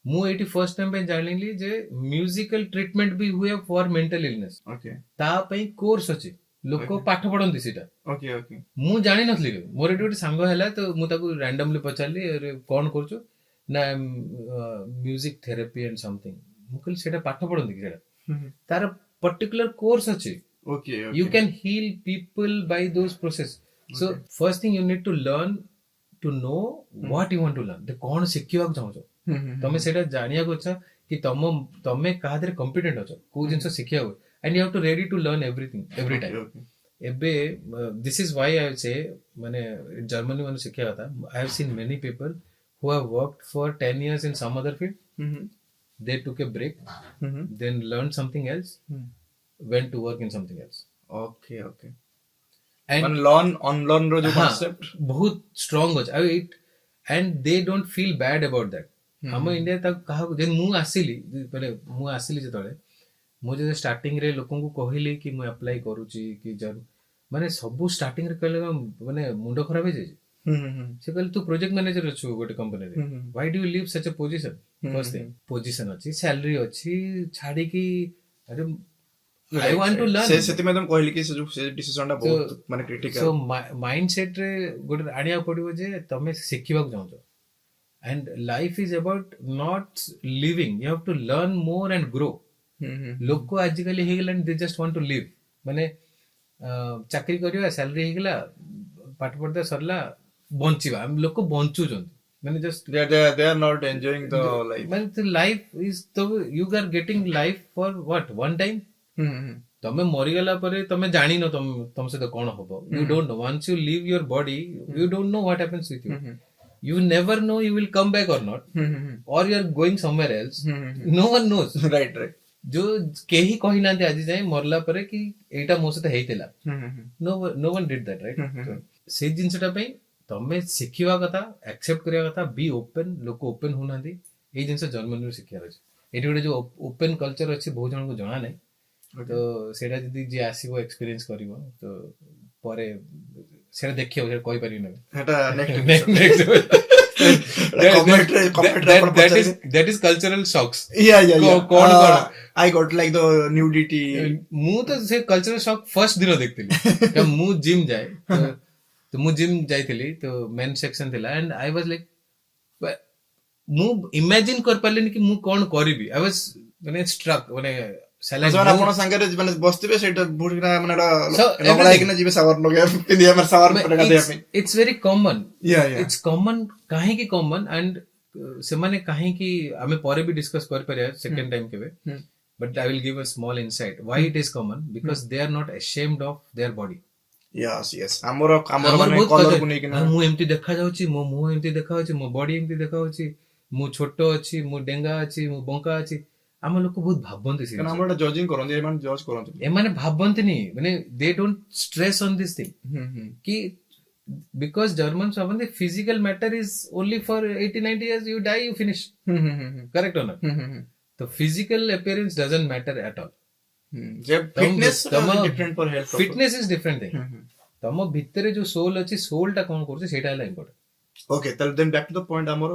ମୁଁ ଏଇଠି ଫର୍ଷ୍ଟ ଟାଇମ୍ ପାଇଁ ଜାଣିଲି ଯେ ମ୍ୟୁଜିକାଲ ଟ୍ରିଟମେଣ୍ଟ ବି ହୁଏ ଫର୍ ମେଣ୍ଟାଲ ଇଲନେସ୍। Okay. ତା ପାଇଁ କୋର୍ସ ଅଛି, ଲୋକ ପାଠ ପଢନ୍ତି ସେଇଟା। Okay. Okay. ମୁଁ ଜାଣିନଥିଲି କେବେ। ମୋର ଏଠି ଗୋଟେ ସାଙ୍ଗ ହେଲା ତ ମୁଁ ତାକୁ ରାଣ୍ଡମଲି ପଚାରିଲି ଆରେ କଣ କରୁଛୁ, ନା ମ୍ୟୁଜିକ ଥେରାପି ଆଣ୍ଡ ସମଥିଙ୍ଗ। ମୁଁ କହିଲି ସେଇଟା ପାଠ ପଢନ୍ତି କି ସେଇଟା? ତାର ପର୍ଟିକୁଲାର କୋର୍ସ ଅଛି। Okay. You can heal people by those process. So first thing you need to learn to know what you want to learn. କଣ ଶିଖିବାକୁ ଚାହୁଁଛ, ତମେ ସେଇଟା ଜାଣିବାକୁ ଅଛ କି ତମେ କାହା ଦେହରେ କମ୍ପିଟେଣ୍ଟ ଅଛ, କୋଉ ଜିନିଷ ଶିଖିବାକୁ, and you have to ready to learn everything every time. Okay. ଏବେ this is why I would say ମାନେ ଜର୍ମାନୀ ମାନେ ଶିଖିବା କଥା। I have seen many people who have worked for 10 years in some other field. They took a break, then learned something else, went to work in something else. Okay. Okay. And ମାନେ learn unlearn ର ଯୋଉ concept. ବହୁତ strong ଅଛି, ଆଉ and they don't feel bad about that. ଆମ India ତାକୁ କାହାକୁ, ଯେନ୍ ମୁଁ ଆସିଲି ଯେତେବେଳେ ମୁଁ ଯଦି ଷ୍ଟାର୍ଟିଂ ରେ ଲୋକଙ୍କୁ କହିଲି କି ମୁଁ ଆପ୍ଲାଏ କରୁଛି କି ମାନେ ସବୁ ଷ୍ଟାର୍ଟିଂ ରେ କହିଲେ ମାନେ ମୁଣ୍ଡ ଖରାପ ହେଇଯାଇଛି। ସେ କହିଲେ ତୁ ପ୍ରୋଜେକ୍ଟ ମ୍ୟାନେଜର ଅଛୁ ଗୋଟେ କମ୍ପାନୀରେ, why do you leave such a position? First thing position ଅଛି, ସାଲାରୀ ଅଛି, ଛାଡିକି ଆରେ I want to learn. ସେଥିପାଇଁ ତମେ କହିଲି କି ସେ ଡିସିଜନ ଟା ବହୁତ ମାନେ କ୍ରିଟିକାଲ। So ମାଇଣ୍ଡ ସେଟ ରେ ଗୋଟେ ଆଣିବାକୁ ପଡିବ ଯେ ତମେ ଶିଖିବାକୁ ଚାହୁଁଛ, and life is about not living, you have to learn more and grow. ଲୋକ ଆଜିକାଲି ହେଇଗଲାଣି they just want to live, ମାନେ ଚାକିରି କରିବା, ସାଲାରୀ ହେଇଗଲା, ପାଠ ପଢିବା ସରିଲା, ବଞ୍ଚିବା। ଲୋକ ବଞ୍ଚୁଛନ୍ତି, ମାନେ just they are not enjoying the life. ମାନେ life is you are getting life for what, one time? ତମେ ମରିଗଲା ପରେ ତମେ ଜାଣିନ ତମ ସହିତ କଣ ହବ, you don't know. Once you leave your body, you don't know what happens with you. You never know you will come back or not, or you are going somewhere else. No one knows. Right. ଯୋଉ କେହି କହିନାହାନ୍ତି ଆଜି ଯାଏ ମରିଲା ପରେ କି ଏଇଟା ମୋ ସହିତ ହେଇଥିଲା। no one did that, right? ସେଇ ଜିନିଷଟା ପାଇଁ ତମେ ଶିଖିବା କଥା, ଆକ୍ସେପ୍ଟ କରିବା କଥା, ବି ଓପେନ୍। ଲୋକ ଓପେନ୍ ହଉନାହାନ୍ତି, ଏଇ ଜିନିଷ ଜର୍ମାନୀରୁ ଶିଖିବାର ଅଛି। ଏଠି ଗୋଟେ ଯୋଉ ଓପେନ୍ କଲଚର ଅଛି ବହୁତ ଜଣଙ୍କୁ ଜଣା ନାହିଁ। ତ ସେଇଟା ଯଦି ଯିଏ ଆସିବ ଏକ୍ସପିରିଏନ୍ସ କରିବ ତ ପରେ ସେଇଟା ଦେଖିବ, ସେଇଟା କହିପାରିବି ନା। That is cultural shocks. କଣ I got like the nudity. ମୁଁ ତ ସେ କଲଚରାଲ ଶକ୍ ଫର୍ଷ୍ଟ ଦିନ ଦେଖିଥିଲି। ମୁଁ ଜିମ୍ ଯାଏ, ତ ମୁଁ ଜିମ୍ ଯାଇଥିଲି, ତ ମେନ୍ ସେକ୍ସନ ଥିଲା, and I was like, ମୁଁ ଇମାଜିନ କରିପାରିଲିନି କି ମୁଁ କଣ କରିବି। I was ମାନେ ଷ୍ଟ୍ରକ୍, ମାନେ ଆପଣ ସାଙ୍ଗରେ ମାନେ ବସିଥିବେ, ସେଇଟା ବୁଡିକିନା ମାନେ ଲଙ୍ଗଳା ହେଇକିନା ଯିବେ ସାୱାର ଲଗେଇବା ପିନ୍ଧିବା, ମାନେ ସାୱାର ଗାଧେଇବା ପାଇଁ। It's very common, it's common. କାହିଁକି କମନ୍, ଆଣ୍ଡ ସେମାନେ କାହିଁକି, ଆମେ ପରେ ବି ଡିସ୍କସ୍ କରିପାରିବା ସେକେଣ୍ଡ ଟାଇମ୍ କେବେ, but I will give a small insight why it is common. Because they are not ashamed of their body. ଆମର ମାନେ କଲରକୁ ନେଇକିନା ମୁଁ ଏମିତି ଦେଖାଯାଉଛି, ମୋ ମୁହଁ ଏମିତି ଦେଖାଯାଉଛି, ମୋ ବଡି ଏମିତି ଦେଖାଯାଉଛି, ମୁଁ ଛୋଟ ଅଛି, ମୁଁ ଡେଙ୍ଗା ଅଛି, ମୁଁ ବଙ୍କା ଅଛି। ଆମ ଲୋକ ବହୁତ ଭାବନ୍ତି, ଏମାନେ ଭାବନ୍ତିନି, ମାନେ they don't stress on this thing କି because Germans ଭାବନ୍ତି physical matter is only for 80-90 years, you die, you finish. Correct or not? So physical appearance doesn't matter at all. Fitness is different thing. ତମ ଭିତରେ ଯୋଉ soul ଅଛି, soul ଟା କଣ କରୁଛି ସେଇଟା ହେଲା important. Okay, then back to the point, ଆମର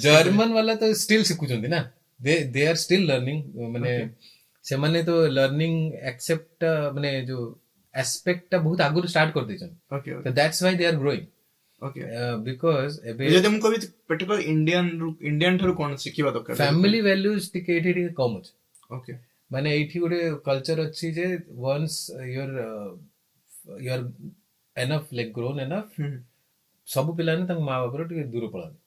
ଜର୍ମାନ ବାଲା ତ ଷ୍ଟିଲ୍ ଶିଖୁଛନ୍ତି ନା, they are still learning, ମାନେ ସେମାନେ ତ ଲର୍ନିଂ ଆକ୍ସେପ୍ଟ ମାନେ ଯୋଉ ଆସ୍ପେକ୍ଟ ଟା ବହୁତ ଆଗରୁ ଷ୍ଟାର୍ଟ କରିଦେଇଛନ୍ତି। ତ that's why they are growing. Because ଏବେ ଯଦି ମୁଁ କହିବି particular ଇଣ୍ଡିଆନ ଠାରୁ କଣ ଶିଖିବା ଦରକାର, ଫ୍ୟାମିଲି ଭ୍ୟାଲ୍ୟୁଜ ଟିକେ ଏଠି ଟିକେ କମ ଅଛି। Okay, ମାନେ ଏଇଠି ଗୋଟେ କଲଚର ଅଛି ଯେ once you're enough, like grown enough, ସବୁ ପିଲାମାନେ ତାଙ୍କ ମା ବାପର ଟିକେ ଦୂର ପଳାନ୍ତି।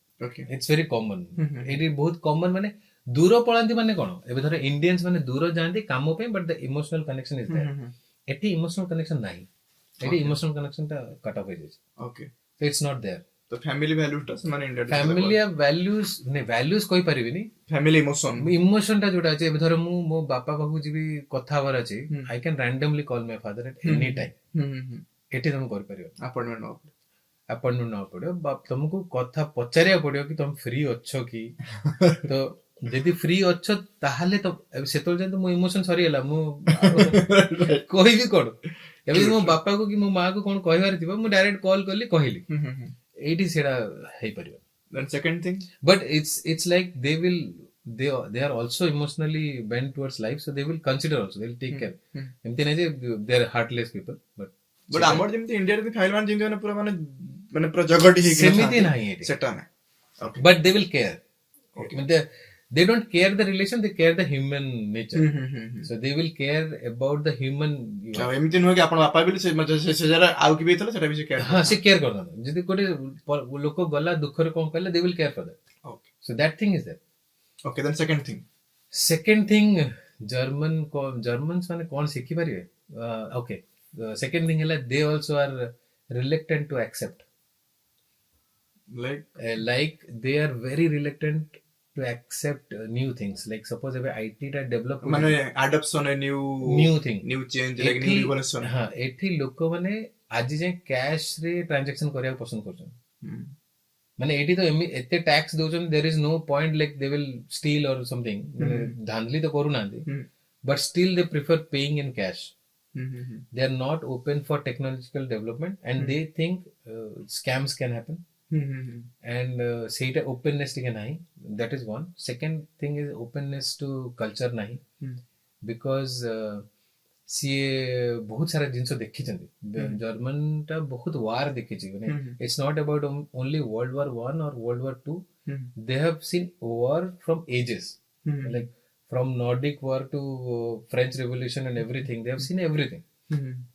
ଇଟ୍ସ ଭେରି କମନ୍, ଏଇଠି ବହୁତ କମନ୍। ମାନେ ଦୂର ପଳାନ୍ତି ମାନେ କଣ, ଏବେ ଧର ଇଣ୍ଡିଆନ୍ସ ମାନେ ଦୂର ଯାଆନ୍ତି କାମ ପାଇଁ, but the emotional connection is there. ଏଠି ଇମୋସନାଲ କନେକ୍ସନ ନାହିଁ, ଏଠି ଇମୋସନାଲ କନେକ୍ସନ ଟା କଟ୍ ଅଫ୍ ହେଇଯାଇଛି। Okay, So it's not there. ତ ତ ଫ୍ୟାମିଲି ଭ୍ୟାଲ୍ୟୁଟା ସେମାନେ ଇଣ୍ଡିଆ ଫ୍ୟାମିଲି ଭ୍ୟାଲ୍ୟୁଜ କହିପାରିବିନି, ଫ୍ୟାମିଲି ଇମୋସନ ଇମୋସନ ଟା ଯୋଉଟା ଅଛି। ଏବେ ଧର ମୁଁ ମୋ ବାପା ପାଖକୁ ଯିବି କଥା ହବାର ଅଛି, I can randomly call my father at any time. ଏଠି ତମେ କରିପାରିବ, ଆପଏଣ୍ଟମେଣ୍ଟ ନବାକୁ ଆପଏଣ୍ଟମେଣ୍ଟ ନେବାକୁ ପଡିବ, ତମକୁ କଥା ପଚାରିବାକୁ ପଡିବ କି ତମେ ଫ୍ରି ଅଛ କି। ତ ଯଦି ଫ୍ରି ଅଛ ତାହେଲେ ତ ସେତେବେଳେ ଯେହେତୁ ମୋ ଇମୋସନ ସରିଗଲା, ମୁଁ କହିବି କଣ। ଏବେ ମୋ ବାପାକୁ କି ମୋ ମାଆକୁ କଣ କହିବାର ଥିବ, ମୁଁ ଡାଇରେକ୍ଟ କଲ୍ କଲି କହିଲି, ଏଇଠି ସେଇଟା ହେଇପାରିବ। Then second thing, But it's like they are also emotionally bent towards life, so they will consider also, they will take care. ଏମିତି ନାହିଁ ଯେ they are heartless people, but ଆମର ଯେମିତି ଇଣ୍ଡିଆରେ ଫାଇଲ ମାନେ ଯେମିତି ମାନେ ପୁରା ମାନେ ପୁରା ଜଗଟି ହେଇକି ସେମିତି ନାହିଁ ଏଠି। ସେଟା ନାହିଁ। Okay. But they will care. They don't care the relation, they care the human nature. So they will care about the human. ଆଉ ଏମିତି ନୁହେଁ କି ଆପଣ ବାପା ବୋଲି ସେ ଜାଗାରେ ଆଉ କିଏ ବି ହେଇଥିଲା ସେଟା ବି ସେ କେୟାର ହଁ, ସେ କେୟାର କରିଥାନ୍ତି। ଯଦି ଗୋଟେ ଲୋକ ଗଲା ଦୁଃଖରେ କଣ କହିଲେ, they will care for that. Okay. So that thing is there. Okay, then second thing. Second thing, Germans ମାନେ କଣ ଶିଖିପାରିବେ? Okay. Second thing ହେଲା, they also are reluctant to accept. Like they are very reluctant to accept new things. Like suppose if IT ଟା develop ମାନେ adoption a new thing, new change like new revolution. ହଁ, ଏଠି ଲୋକମାନେ ଆଜି ଯାଏ cash ରେ transaction କରିବାକୁ ପସନ୍ଦ କରୁଛନ୍ତି। ମାନେ ଏଠି ତ ଏତେ ଟ୍ୟାକ୍ସ ଦଉଛନ୍ତି, there is no point like they will steal or something, ମାନେ ଧାନ୍ଦଲି ତ କରୁନାହାନ୍ତି, but still they prefer paying in cash. They are not open for technological development, and they think scams can happen. And ସେଇଟା openness ଟିକେ ନାହିଁ, that is one. Second thing is openness to culture ନାହିଁ, because ସିଏ ବହୁତ ସାରା ଜିନିଷ ଦେଖିଛନ୍ତି। German ଟା ବହୁତ ୱାର ଦେଖିଛି, ମାନେ it's not about only World War I or World War II. They have seen war from ages, like from Nordic war to French Revolution and everything. They have seen everything.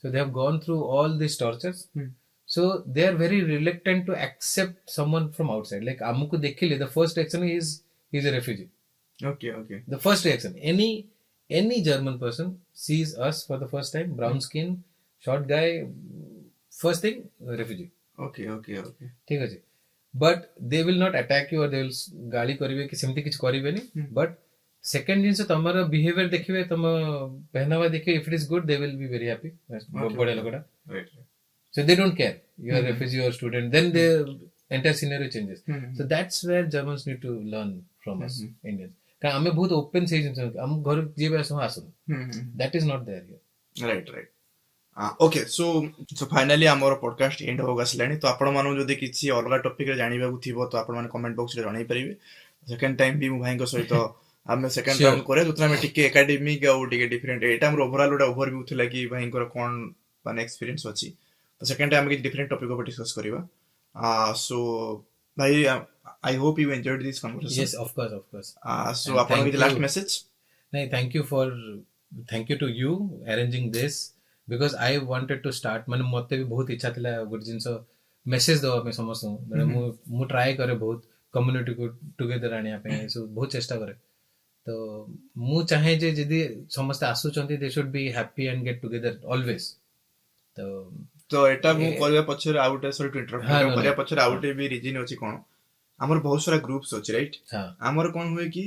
So they have gone through all these tortures. So they are very reluctant to accept someone from outside. Like amku dekhile, the first reaction is he's a refugee. Okay. The first reaction, any German person sees us for the first time, brown skin, short guy, first thing refugee. Okay. ठीक ଅଛି, but they will not attack you or they will ଗାଳି କରିବେ କି ସେମିତି କିଛି କରିବେନି। but second ଜିନିଷ, ତମର behavior ଦେଖିବେ, ତମ ପହନାवा ଦେଖିବେ, if it is good they will be very happy. ବଢିଆ ଲୋକଟା। Right. So they don't care you are refugee or student, then the entire scenario changes. So that's where Germans need to learn from us Indians, କାରଣ ଆମେ ବହୁତ open ସେଇ ଜିନିଷ, ଆମ ଘରକୁ ଯିଏ ବି ଆସନ୍ତୁ, that is not there here. Right. Okay, so finally ଆମର ପଡକାଷ୍ଟ ଏଣ୍ଡ ହେବାକୁ ଆସିଲାଣି। ତ ଆପଣମାନଙ୍କୁ ଯଦି କିଛି ଅଲଗା ଟପିକରେ ଜାଣିବାକୁ ଥିବ ତ ଆପଣମାନେ କମେଣ୍ଟ ବକ୍ସରେ ଜଣେଇ ପାରିବେ। ସେକେଣ୍ଡ ଟାଇମ୍ ବି ମୋ ଭାଇଙ୍କ ସହିତ ଆମେ ସେକେଣ୍ଡ ରାଉଣ୍ଡ କରିବା, ଯୋଉଥିରେ ଆମେ ଟିକେ ଏକାଡେମିକ ଆଉ ଟିକେ ଡିଫରେଣ୍ଟ, ଏଇଟା ଆମର ଓଭରଅଲ୍ ଗୋଟେ ଓଭରଭ୍ୟୁ ଥିଲା କି ଭାଇଙ୍କର କଣ ମାନେ ଏକ୍ସପିରିଏନ୍ସ ଅଛି। ତ ସେକେଣ୍ଡ ଟାଇମ୍ ଆମେ କିଛି ଡିଫରେଣ୍ଟ ଟପିକ ଉପରେ ଡିସ୍କସ୍ କରିବା। ସୋ ଭାଇ, I hope you enjoyed this conversation. Yes, of course. So ଆପଣ କିଛି ଲାଷ୍ଟ ମେସେଜ? ନାଇଁ, thank you to you arranging this, because I wanted to start, ମାନେ ମତେ ବି ବହୁତ ଇଚ୍ଛା ଥିଲା ଗୋଟେ ଜିନିଷ ମେସେଜ ଦେବା ପାଇଁ ସମସ୍ତଙ୍କୁ। ମାନେ ମୁଁ ଟ୍ରାଏ କରେ ବହୁତ କମ୍ୟୁନିଟିକୁ ଟୁଗେଦର ଆଣିବା ପାଇଁ, ବହୁତ ଚେଷ୍ଟା କରେ। ତ ମୁଁ ଚାହେଁ ଯେ ଯଦି ସମସ୍ତେ ଆସୁଛନ୍ତି, they should be happy and get together always. ତ ଏଟା ମୁଁ କରିବା ପଛରେ ଆଉ ଗୋଟେ କରିବା ପଛରେ ଆଉ ଗୋଟେ ବି ରିଜିନ ଅଛି। କଣ, ଆମର ବହୁତ ସାରା ଗ୍ରୁପ୍ସ ଅଛି, ରାଇଟ୍? ଆମର କଣ ହୁଏ କି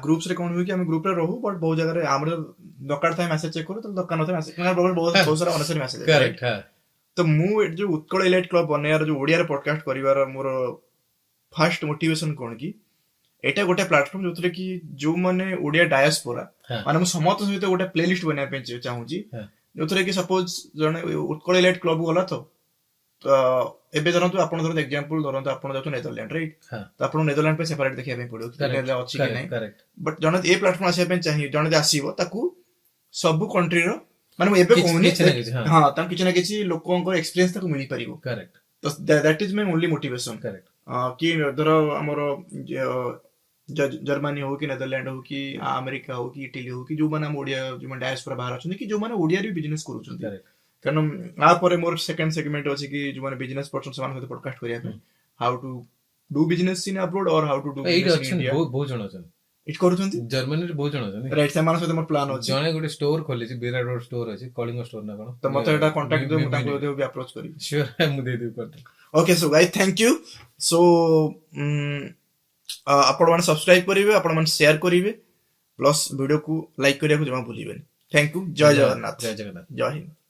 ଗ୍ରୁପ୍ସ ରେ କଣ ହୁଏ କି ଆମେ ଗ୍ରୁପରେ ରହୁ, ବଟ୍ ବହୁତ ଜାଗାରେ ଆମର ଦରକାର ଥାଏ ମେସେଜ ଚେକ୍ କରୁ, ତ ଦରକାର ନଥାଏ ମେସେଜ, ବହୁତ ସାରା ଅନନେସେସରି ମେସେଜ। ତ ମୁଁ ଏଠି ଯୋଉ ଉତ୍କଳ ଇଲାଇଟ୍ କ୍ଲବ ବନେଇବାର, ଯୋଉ ଓଡିଆରେ ପଡକାଷ୍ଟ କରିବାର ମୋର ଫାଷ୍ଟ ମୋଟିଭେସନ କଣ କି, ଏଇଟା ଗୋଟେ ପ୍ଲାଟଫର୍ମ ଯୋଉଥିରେ କି ଯୋଉମାନେ ଓଡିଆ ଡାୟାସ୍ପୋରା, ମାନେ ମୁଁ ସମସ୍ତଙ୍କ ସହିତ ଗୋଟେ ପ୍ଲେ ଲିଷ୍ଟ ବନେଇବା ପାଇଁ ଚାହୁଁଛି, ଯୋଉଥିରେ କି ସପୋଜ ଜଣେ ଉତ୍କଳ ଇଲାଇଟ୍ କ୍ଲବ ଗଲା, ତ ଏବେ ଧରନ୍ତୁ ଆପଣ ଏକ୍ସାମ୍ପଲ ଧରନ୍ତୁ ଆପଣ ଯାଉଛନ୍ତି ନେଦରଲ୍ୟାଣ୍ଡ, ରାଇଟ୍? ତ ଆପଣଙ୍କୁ ନେଦରଲ୍ୟାଣ୍ଡ ପାଇଁ ସେପାରେଟ ଦେଖିବା ପାଇଁ ପଡିବ ଅଛି କି ନାହିଁ। ବଟ୍ ଜଣେ ଏ ପ୍ଲାଟଫର୍ମ ଆସିବା ପାଇଁ ଚାହିଁ, ଜଣେ ଯଦି ଆସିବ ତାକୁ ସବୁ କଣ୍ଟ୍ରିର, ମାନେ ମୁଁ ଏବେ କହୁନି, ହଁ, ତାଙ୍କୁ କିଛି ନା କିଛି ଲୋକଙ୍କର ଏକ୍ସପିରିଏନ୍ସ ତାକୁ ମିଳିପାରିବ। ତ that is my only motivation. କି ଧର ଆମର ଜର୍ମାନୀ ହଉ କି ନେଦରଲ୍ୟାଣ୍ଡ ହଉ କି ଆମେରିକା ହଉ କି ଇଟାଲୀ ହଉ କି ଯୋଉମାନେ ଆମ ଓଡିଆ, ଯୋଉମାନେ ଡାୟାସ୍ପୋରା ବାହାରେ ଅଛନ୍ତି, କି ଯୋଉମାନେ ଓଡିଆରେ ବି ବିଜନେସ କରୁଛନ୍ତି। କାରଣ ପରେ ମୋର ସେକେଣ୍ଡ ସେଗମେଣ୍ଟ ଅଛି କି ଯୋଉମାନେ ବିଜନେସ ପର୍ସନ ସେମାନଙ୍କ ସହିତ ପଡକାଷ୍ଟ କରିବା ପାଇଁ, how to do business in abroad or how to do business in India. ବହୁତ ଜଣ ଅଛନ୍ତି। ଏଠି କରୁଛନ୍ତି ଜର୍ମାନୀରେ ବହୁତ ଜଣ ଅଛନ୍ତି। ରାଇଟ୍ ସେମାନଙ୍କ ସହିତ ମୋର ପ୍ଲାନ୍ ଅଛି ଜଣେ ଗୋଟେ ଷ୍ଟୋର ଖୋଲିଛି, ବିରାଟ ରୋଡ ଷ୍ଟୋର ଅଛି, କଳିଙ୍ଗ ଷ୍ଟୋର ନା କଣ। ତ ମତେ ଏଇଟା କଣ୍ଟାକ୍ଟ ଦିଅ ମୁଁ ତାଙ୍କୁ ଯଦି ବି ଆପ୍ରୋଚ୍ କରିବି ସିଓର ମୁଁ ଦେଇଦେବି କରିଦେବି। Okay so guys thank you so ଆପଣମାନେ ସବସ୍କ୍ରାଇବ କରିବେ, ଆପଣମାନେ ସେୟାର କରିବେ, ପ୍ଲସ୍ ଭିଡ଼ିଓକୁ ଲାଇକ୍ କରିବାକୁ ଜମା ଭୁଲିବେନି। ଥ୍ୟାଙ୍କ ୟୁ, ଜୟ ଜଗନ୍ନାଥ, ଜୟ ଜଗନ୍ନାଥ। ଜୟ ହିନ୍ଦ।